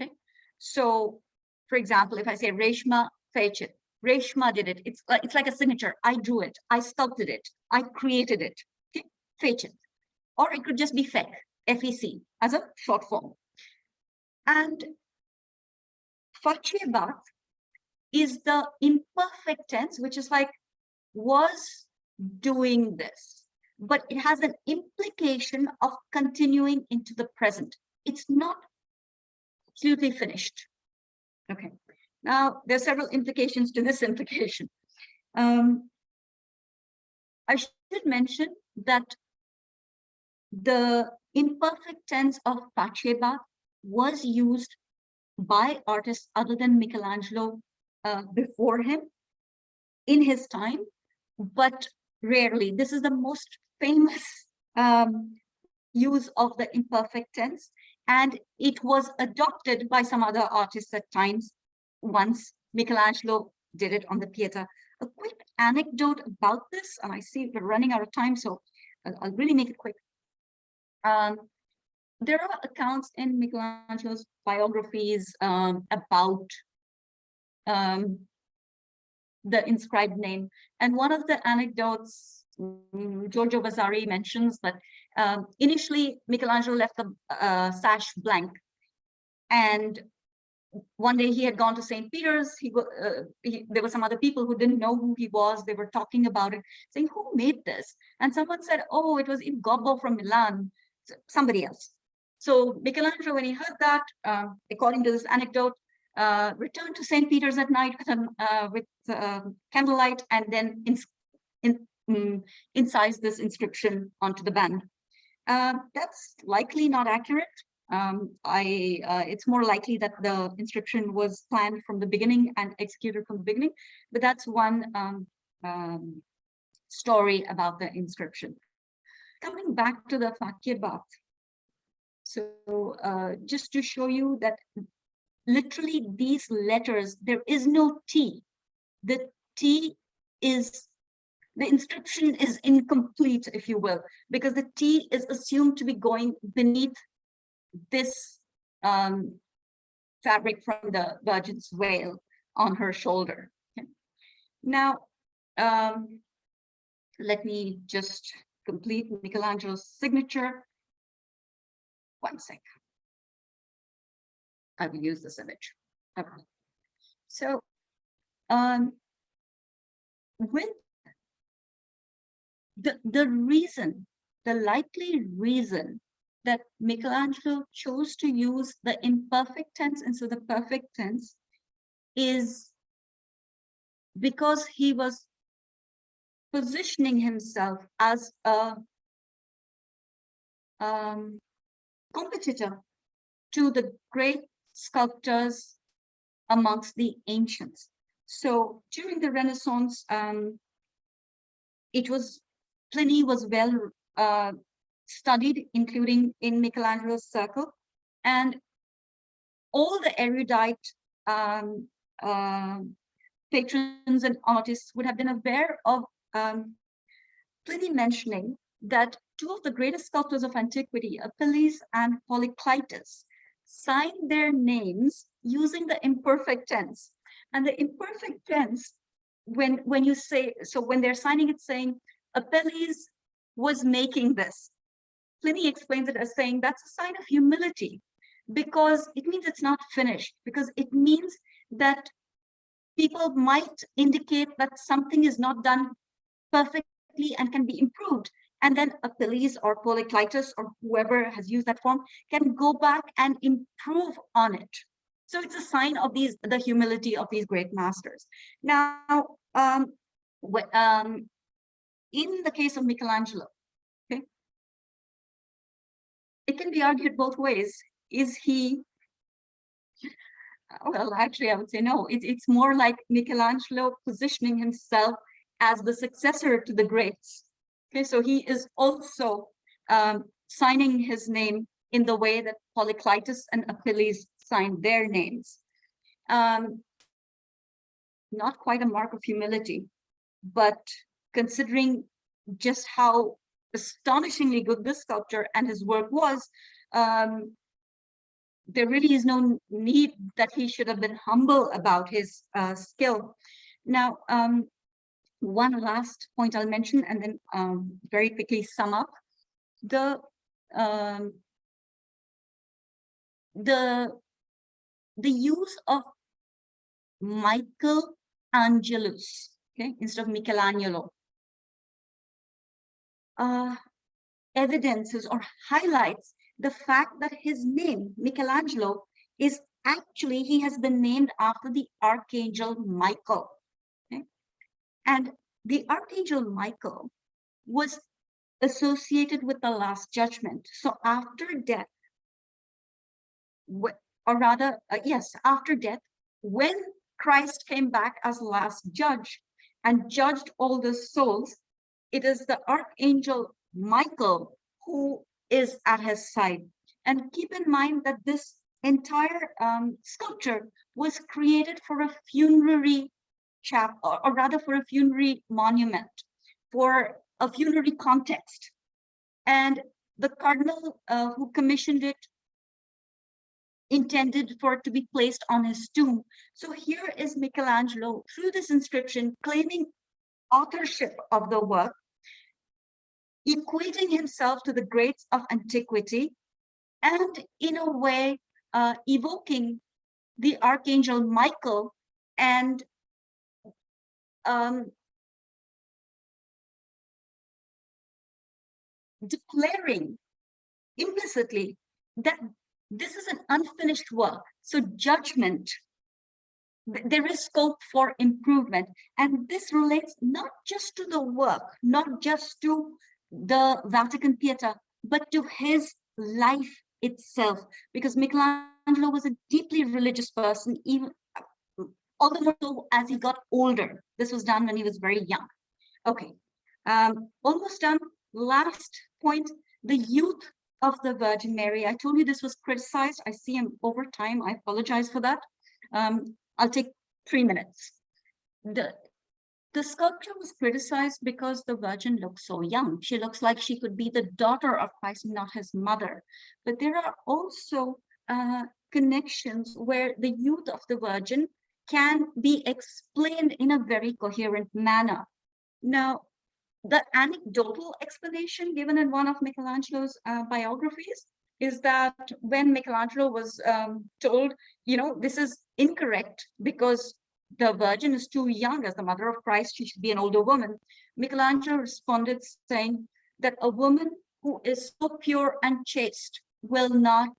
Okay, so for example, if I say Reshma fecit, Reshma did it. It's like a signature. I drew it. I sculpted it. I created it. Okay, fecit, or it could just be fec, FEC, as a short form. And facebat is the imperfect tense, which is like was doing this, but it has an implication of continuing into the present. It's not absolutely finished. Okay, now there are several implications to this implication. I should mention that the imperfect tense of facebat was used by artists other than Michelangelo before him in his time, but rarely. This is the most famous use of the imperfect tense, and it was adopted by some other artists at times once Michelangelo did it on the Pieta. A quick anecdote about this, and I see we're running out of time, so I'll really make it quick. There are accounts in Michelangelo's biographies about the inscribed name. And one of the anecdotes, Giorgio Vasari mentions that initially Michelangelo left the sash blank. And one day he had gone to St. Peter's. There were some other people who didn't know who he was. They were talking about it, saying, who made this? And someone said, oh, it was Il Gobbo from Milan, somebody else. So Michelangelo, when he heard that, according to this anecdote, returned to St. Peter's at night with candlelight, and then incised this inscription onto the band. That's likely not accurate. It's more likely that the inscription was planned from the beginning and executed from the beginning, but that's one story about the inscription. Coming back to the Fakir Bath. So just to show you that literally these letters, there is no T. The T is, the inscription is incomplete, if you will, because the T is assumed to be going beneath this fabric from the Virgin's veil on her shoulder. Okay. Now, let me just complete Michelangelo's signature. One sec. I will use this image. Okay. So, with the likely reason that Michelangelo chose to use the imperfect tense instead of the perfect tense is because he was positioning himself as a competitor to the great sculptors amongst the ancients. So during the Renaissance, Pliny was well studied, including in Michelangelo's circle, and all the erudite patrons and artists would have been aware of Pliny mentioning that two of the greatest sculptors of antiquity, Apelles and Polyclitus, signed their names using the imperfect tense. And the imperfect tense, when you say, so when they're signing it saying, Apelles was making this, Pliny explains it as saying that's a sign of humility, because it means it's not finished, because it means that people might indicate that something is not done perfectly and can be improved. And then Apelles or Polyclitus or whoever has used that form can go back and improve on it. So it's a sign of the humility of these great masters. Now, in the case of Michelangelo, okay, it can be argued both ways. Is he, well, actually, I would say no. It's more like Michelangelo positioning himself as the successor to the greats. Okay, so he is also signing his name in the way that Polyclitus and Apelles signed their names. Not quite a mark of humility, but considering just how astonishingly good this sculptor and his work was, there really is no need that he should have been humble about his skill. Now, one last point I'll mention, and then very quickly sum up. The use of Michael Angelus, okay, instead of Michelangelo, evidences or highlights the fact that his name, Michelangelo, is actually, he has been named after the Archangel Michael. Okay? And the Archangel Michael was associated with the Last Judgment. So after death, or rather, yes, after death, when Christ came back as last judge and judged all the souls, it is the Archangel Michael who is at his side. And keep in mind that this entire sculpture was created for a funerary or rather for a funerary monument, for a funerary context. And the cardinal who commissioned it intended for it to be placed on his tomb. So here is Michelangelo, through this inscription, claiming authorship of the work, equating himself to the greats of antiquity, and in a way evoking the Archangel Michael and declaring implicitly that this is an unfinished work. So judgment, there is scope for improvement. And this relates not just to the work, not just to the Vatican Pietà, but to his life itself. Because Michelangelo was a deeply religious person, even all the more so as he got older. This was done when he was very young. Okay, almost done. Last point, the youth of the Virgin Mary. I told you this was criticized. I see him over time. I apologize for that. I'll take 3 minutes. The sculpture was criticized because the Virgin looks so young. She looks like she could be the daughter of Christ, not his mother. But there are also connections where the youth of the Virgin can be explained in a very coherent manner. Now, the anecdotal explanation given in one of Michelangelo's biographies is that when Michelangelo was told, this is incorrect because the Virgin is too young as the mother of Christ, she should be an older woman. Michelangelo responded saying that a woman who is so pure and chaste will not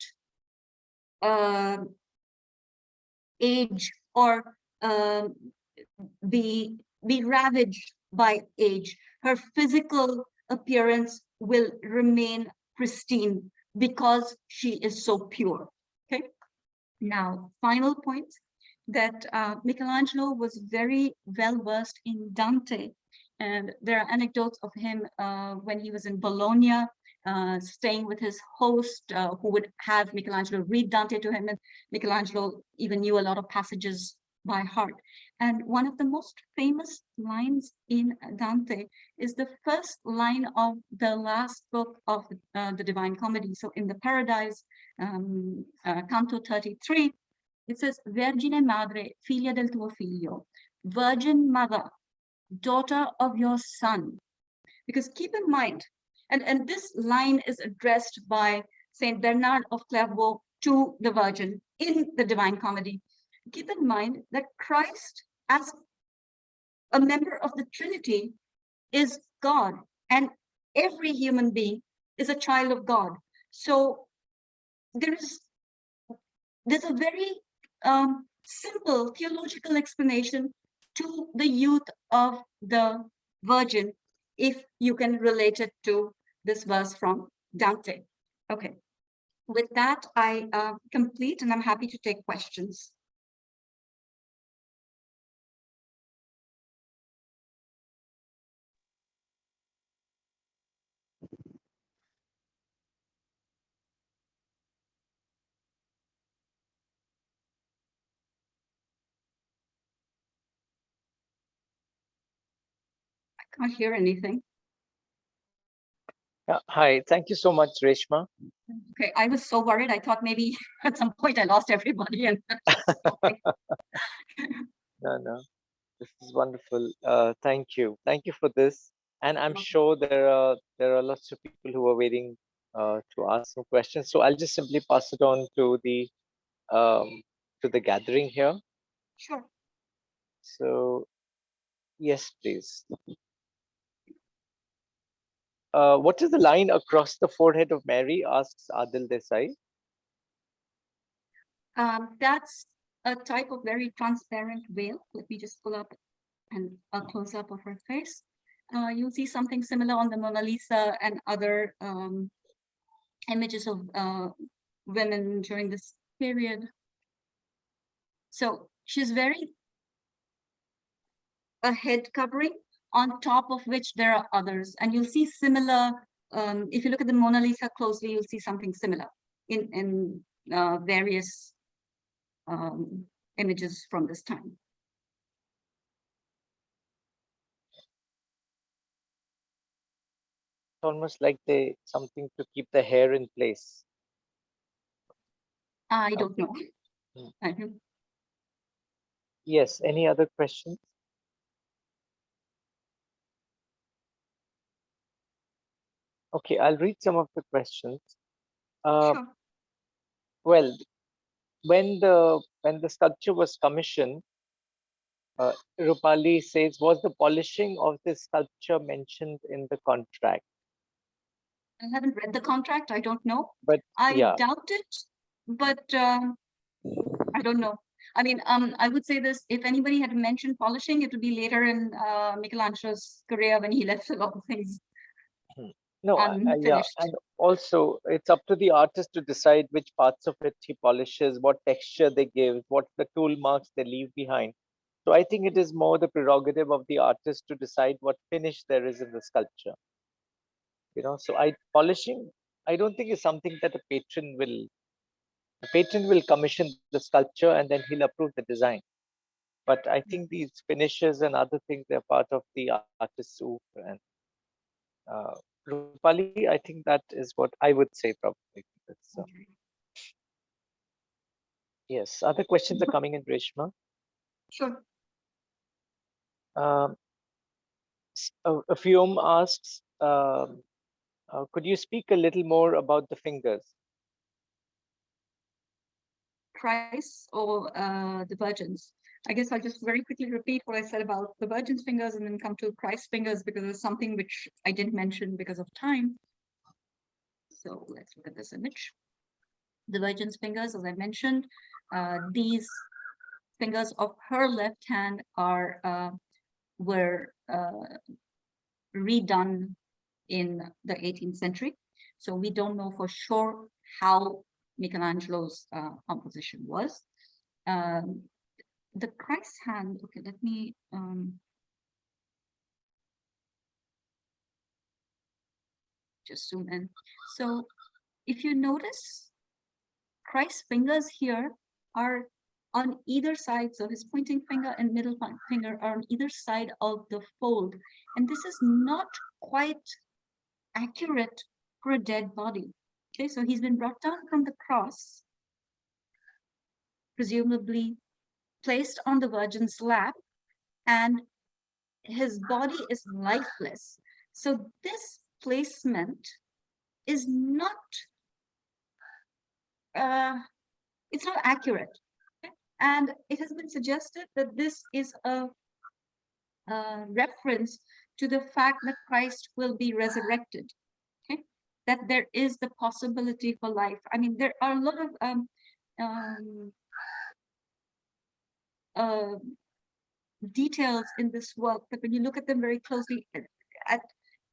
age or be ravaged by age. Her physical appearance will remain pristine because she is so pure. Okay. Now, final point, that Michelangelo was very well versed in Dante, and there are anecdotes of him when he was in Bologna, staying with his host, who would have Michelangelo read Dante to him, and Michelangelo even knew a lot of passages by heart. And one of the most famous lines in Dante is the first line of the last book of the Divine Comedy. So in the Paradise, Canto 33, it says, Vergine Madre, figlia del tuo figlio, Virgin Mother, daughter of your son. Because keep in mind, and this line is addressed by Saint Bernard of Clairvaux to the Virgin in the Divine Comedy. Keep in mind that Christ, as a member of the Trinity, is God, and every human being is a child of God. So there's a very simple theological explanation to the youth of the Virgin, if you can relate it to this verse from Dante. Okay, with that, I complete, and I'm happy to take questions. I can't hear anything. Hi, thank you so much, Reshma. Okay, I was so worried. I thought maybe at some point I lost everybody. And No, this is wonderful. Thank you for this. And I'm sure there are lots of people who are waiting to ask some questions. So I'll just simply pass it on to the gathering here. Sure. So yes, please. What is the line across the forehead of Mary? Asks Adil Desai. That's a type of very transparent veil. Let me just pull up and a close-up of her face. You'll see something similar on the Mona Lisa and other images of women during this period. So she's wearing a head covering, on top of which there are others. And you'll see similar, if you look at the Mona Lisa closely, you'll see something similar in various images from this time. Almost like something to keep the hair in place. I don't know. I don't. Yes, any other questions? Okay, I'll read some of the questions. Sure. Well, when when the sculpture was commissioned, Rupali says, was the polishing of this sculpture mentioned in the contract? I haven't read the contract. I don't know. But I yeah, doubt it, but I don't know. I mean, I would say this: if anybody had mentioned polishing, it would be later in Michelangelo's career when he left a lot of things no, yeah, unfinished. and also it's up to the artist to decide which parts of it he polishes, what texture they give, what the tool marks they leave behind. So I think it is more the prerogative of the artist to decide what finish there is in the sculpture. So polishing, I don't think is something that a patron will commission the sculpture and then he'll approve the design. But I think these finishes and other things, they're part of the artist's oof. And uh, Rupali, I think that is what I would say probably. So, yes, other questions are coming in, Reshma. Sure. Fium asks, could you speak a little more about the fingers? Christ or the Virgin's. I guess I'll just very quickly repeat what I said about the Virgin's fingers and then come to Christ's fingers because it's something which I didn't mention because of time. So let's look at this image. The Virgin's fingers, as I mentioned, these fingers of her left hand were redone in the 18th century. So we don't know for sure how Michelangelo's composition was. The Christ hand, okay, let me just zoom in. So if you notice, Christ's fingers here are on either side. So his pointing finger and middle finger are on either side of the fold. And this is not quite accurate for a dead body. Okay, so he's been brought down from the cross, presumably placed on the Virgin's lap, and his body is lifeless. So this placement is not it's not accurate. Okay? And it has been suggested that this is a reference to the fact that Christ will be resurrected. Okay? That there is the possibility for life. I mean, there are a lot of details in this work that when you look at them very closely, at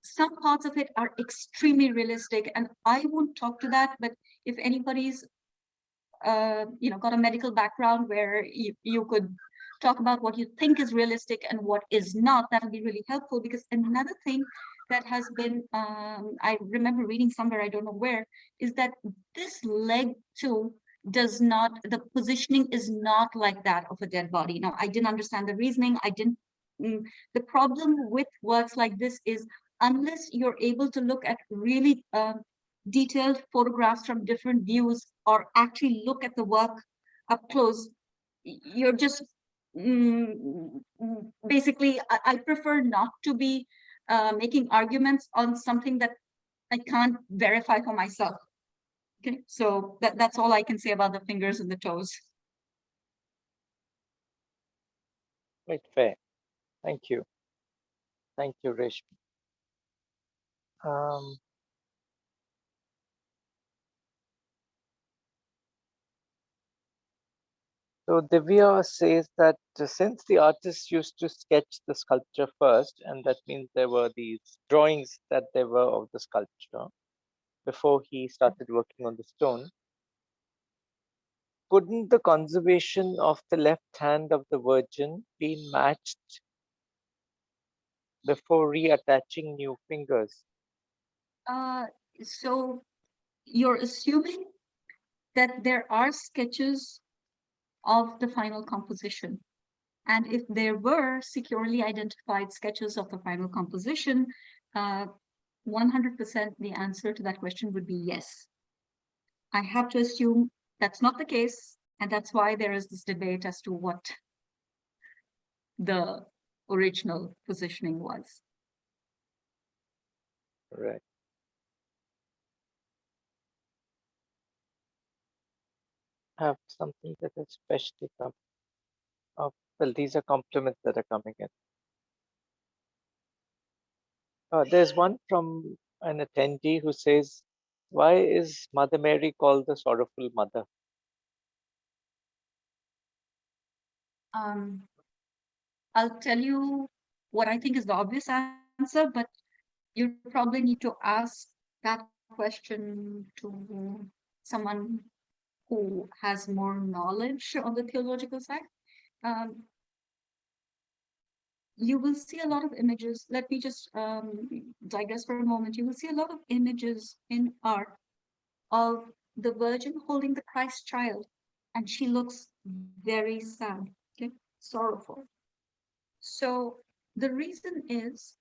some parts of it are extremely realistic, and I won't talk to that, but if anybody's got a medical background where you could talk about what you think is realistic and what is not, that would be really helpful. Because another thing that has been, I remember reading somewhere, I don't know where, is that this leg too does not, the positioning is not like that of a dead body. Now, I didn't understand the reasoning. The problem with works like this is unless you're able to look at really detailed photographs from different views or actually look at the work up close, you're just basically, I prefer not to be making arguments on something that I can't verify for myself. Okay, so that's all I can say about the fingers and the toes. Quite fair. Thank you. Thank you, Reshma. So Divya says that since the artist used to sketch the sculpture first, and that means there were these drawings that there were of the sculpture before he started working on the stone, couldn't the conservation of the left hand of the Virgin be matched before reattaching new fingers? So you're assuming that there are sketches of the final composition. And if there were securely identified sketches of the final composition, 100% the answer to that question would be yes. I have to assume that's not the case, and that's why there is this debate as to what the original positioning was. have something that is especially come up. Well, these are compliments that are coming in. There's one from an attendee who says, "Why is Mother Mary called the Sorrowful Mother?" I'll tell you what I think is the obvious answer, but you probably need to ask that question to someone who has more knowledge on the theological side. Um, you will see a lot of images. Let me just digress for a moment. You will see a lot of images in art of the Virgin holding the Christ child, and she looks very sad, okay, sorrowful. So the reason is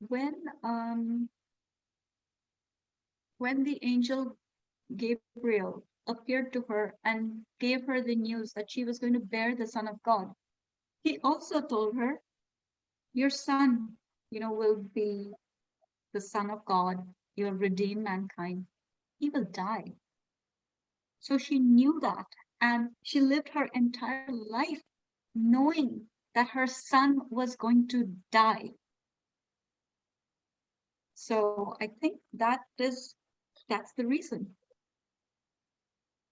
when um, when the angel Gabriel appeared to her and gave her the news that she was going to bear the Son of God, he also told her, "Your son, will be the Son of God. You'll redeem mankind. He will die." So she knew that, and she lived her entire life knowing that her son was going to die. So I think that's the reason.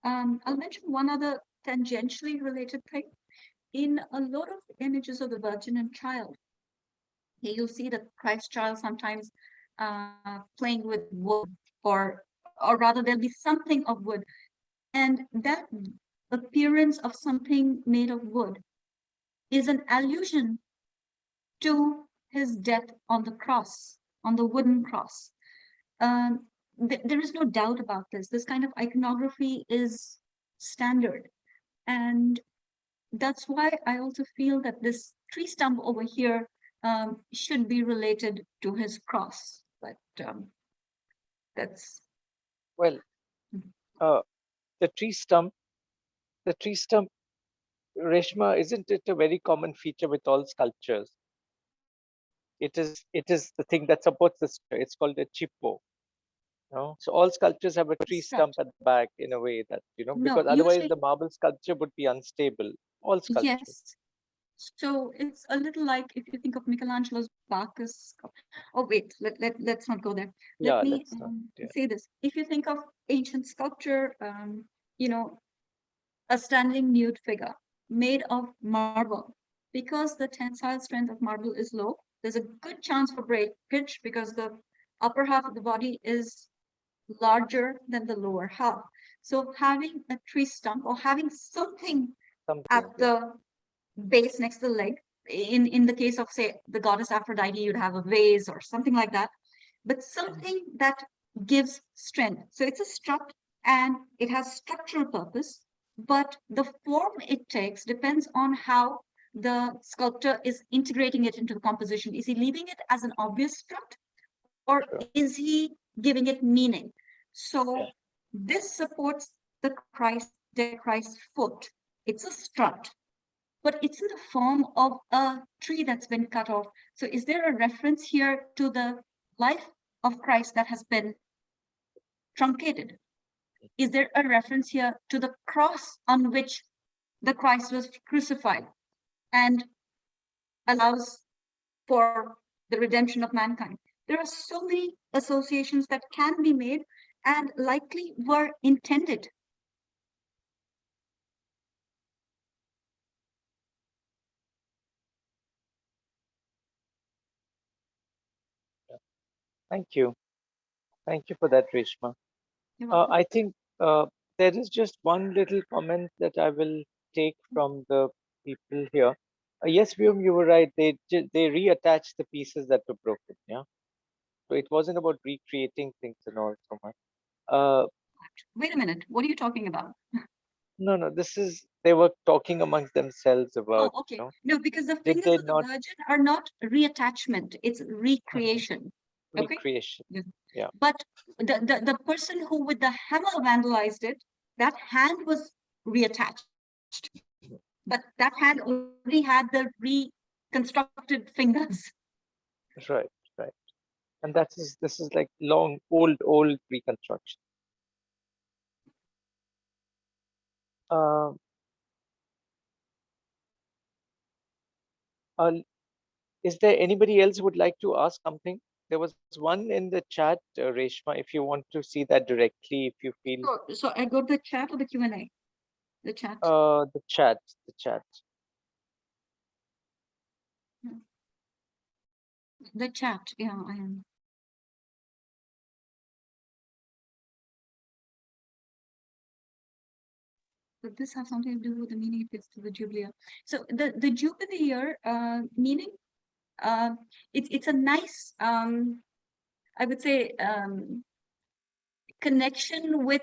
I'll mention one other tangentially related thing. In a lot of images of the Virgin and Child, you'll see the Christ child sometimes playing with wood, or rather there'll be something of wood, and that appearance of something made of wood is an allusion to his death on the cross, on the wooden cross. There is no doubt about this. This kind of iconography is standard, and that's why I also feel that this tree stump over here should be related to his cross. But that's Well, uh, the tree stump, the tree stump, Reshma, isn't it a very common feature with all sculptures? It is the thing that supports the structure. It's called a chippo. So all sculptures have a tree stump struct. at the back in a way that, No, because otherwise usually the marble sculpture would be unstable. All sculptures. yes. So it's a little like if you think of Michelangelo's Bacchus. Oh wait, let's not go there. Let Yeah, me let's not. Yeah. say this. If you think of ancient sculpture, you know, a standing nude figure made of marble, because the tensile strength of marble is low, there's a good chance for breakage because the upper half of the body is larger than the lower half. So having a tree stump or having something at Something. Yeah. the base next to the leg, in the case of say the goddess Aphrodite, you'd have a vase or something like that, but something that gives strength. So it's a strut and it has structural purpose, but the form it takes depends on how the sculptor is integrating it into the composition. Is he leaving it as an obvious strut, or Sure. is he giving it meaning? So Yeah. this supports the Christ foot. It's a strut, but it's in the form of a tree that's been cut off. So is there a reference here to the life of Christ that has been truncated? Is there a reference here to the cross on which the Christ was crucified and allows for the redemption of mankind? There are so many associations that can be made and likely were intended. Thank you. Thank you for that, Reshma. You're welcome. I think there is just one little comment that I will take from the people here. Yes, Vyom, you were right. They reattached the pieces that were broken. Yeah. So it wasn't about recreating things and all so much. Uh, Wait a minute, what are you talking about? no, this is they were talking amongst themselves Oh, about, okay. No, because the did fingers they of the not Virgin are not reattachment, it's recreation. Okay. recreation? Yeah. Yeah. But the person who with the hammer vandalized it, that hand was reattached. But that hand already had the reconstructed fingers. Right, right. And this is like old reconstruction. Uh, uh, is there anybody else who would like to ask something? There was one in the chat, Reshma, if you want to see that directly, if you feel. So I go to the chat or the Q&A? The chat. The chat, the chat. The chat, yeah, I am. But this has something to do with the meaning it gives to the Jubilee year. So the Jubilee year meaning, it's a nice, I would say, connection with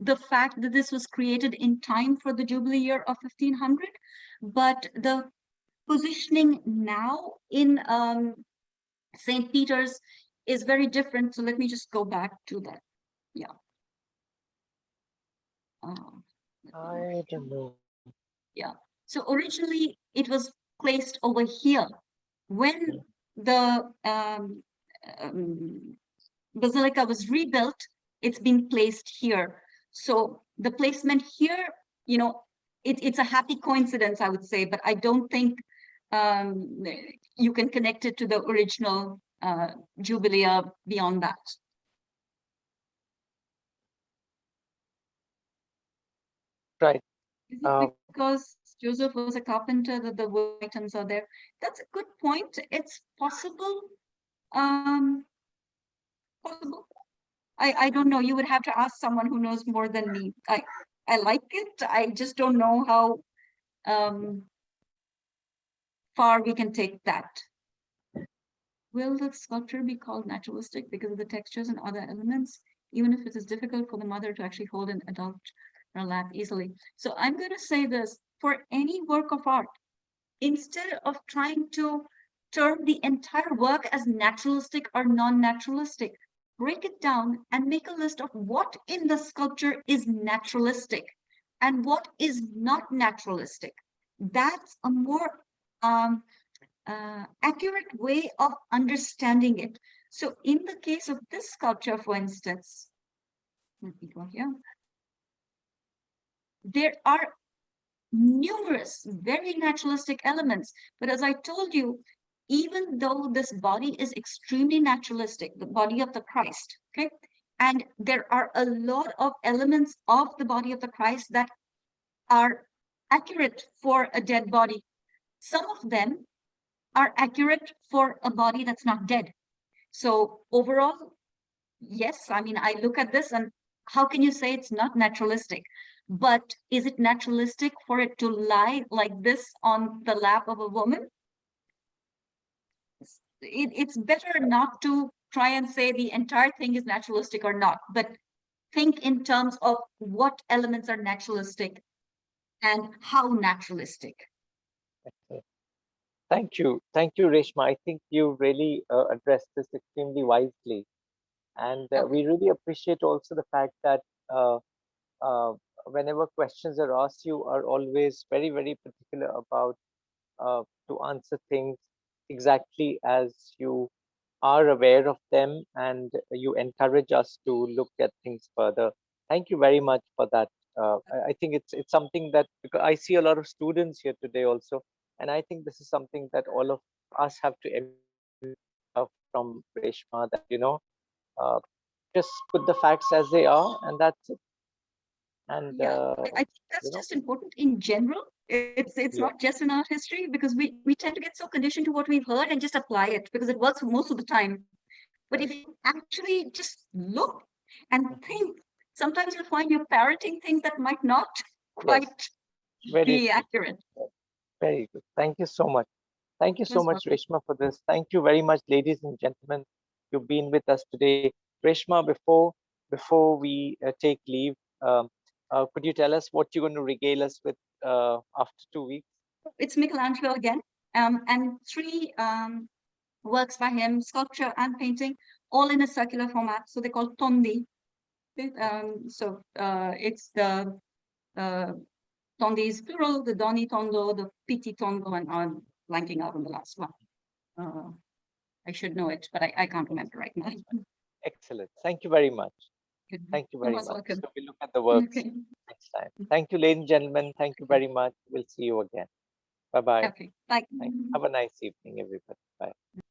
the fact that this was created in time for the Jubilee year of 1500, but the positioning now in St. Peter's is very different. So let me just go back to that. Yeah. I don't know. Yeah. So originally it was placed over here. When the basilica was rebuilt, it's been placed here. So the placement here, you know, it's a happy coincidence, I would say, but I don't think you can connect it to the original Jubilee beyond that. Right. Is it because Joseph was a carpenter that the wood items are there? That's a good point. It's possible. Possible. I don't know. You would have to ask someone who knows more than me. I like it. I just don't know how far we can take that. Will the sculpture be called naturalistic because of the textures and other elements, even if it is difficult for the mother to actually hold an adult in her lap easily? So I'm going to say this, for any work of art, instead of trying to term the entire work as naturalistic or non-naturalistic, break it down and make a list of what in the sculpture is naturalistic and what is not naturalistic. That's a more accurate way of understanding it. So in the case of this sculpture, for instance, let me go here. There are numerous very naturalistic elements, but as I told you, even though this body is extremely naturalistic, the body of the Christ, okay, and there are a lot of elements of the body of the Christ that are accurate for a dead body. Some of them are accurate for a body that's not dead. So overall, yes, I mean, I look at this and how can you say it's not naturalistic? But is it naturalistic for it to lie like this on the lap of a woman? It's better not to try and say the entire thing is naturalistic or not, but think in terms of what elements are naturalistic and how naturalistic. Thank you, Reshma. I think you really addressed this extremely wisely, and we really appreciate also the fact that whenever questions are asked, you are always very, very particular about to answer things exactly as you are aware of them, and you encourage us to look at things further. Thank you very much for that. I think it's something that, because I see a lot of students here today also, and I think this is something that all of us have to from Reshma, that just put the facts as they are, and that's it. And yeah, I think that's just important in general. It's not just in art history, because we tend to get so conditioned to what we've heard and just apply it because it works most of the time. But if you actually just look and think, sometimes you'll find you're parroting things that might not quite be accurate. Very good. Thank you so much. Thank you so much, Reshma, for this. Thank you very much, ladies and gentlemen. You've been with us today. Reshma, before we take leave, could you tell us what you're going to regale us with after 2 weeks? It's Michelangelo again, and 3 works by him, sculpture and painting, all in a circular format. So they're called tondi. It's the tondi is plural, the doni tondo, the piti tondo, and I'm blanking out on the last one. I should know it, but I can't remember right now. Excellent. Thank you very much. Thank you very much. Welcome. So we look at the works. Okay. Next next time. Thank you, ladies and gentlemen. Thank you very much. We'll see you again. Bye-bye. Okay, bye. Have a nice evening, everybody. Bye.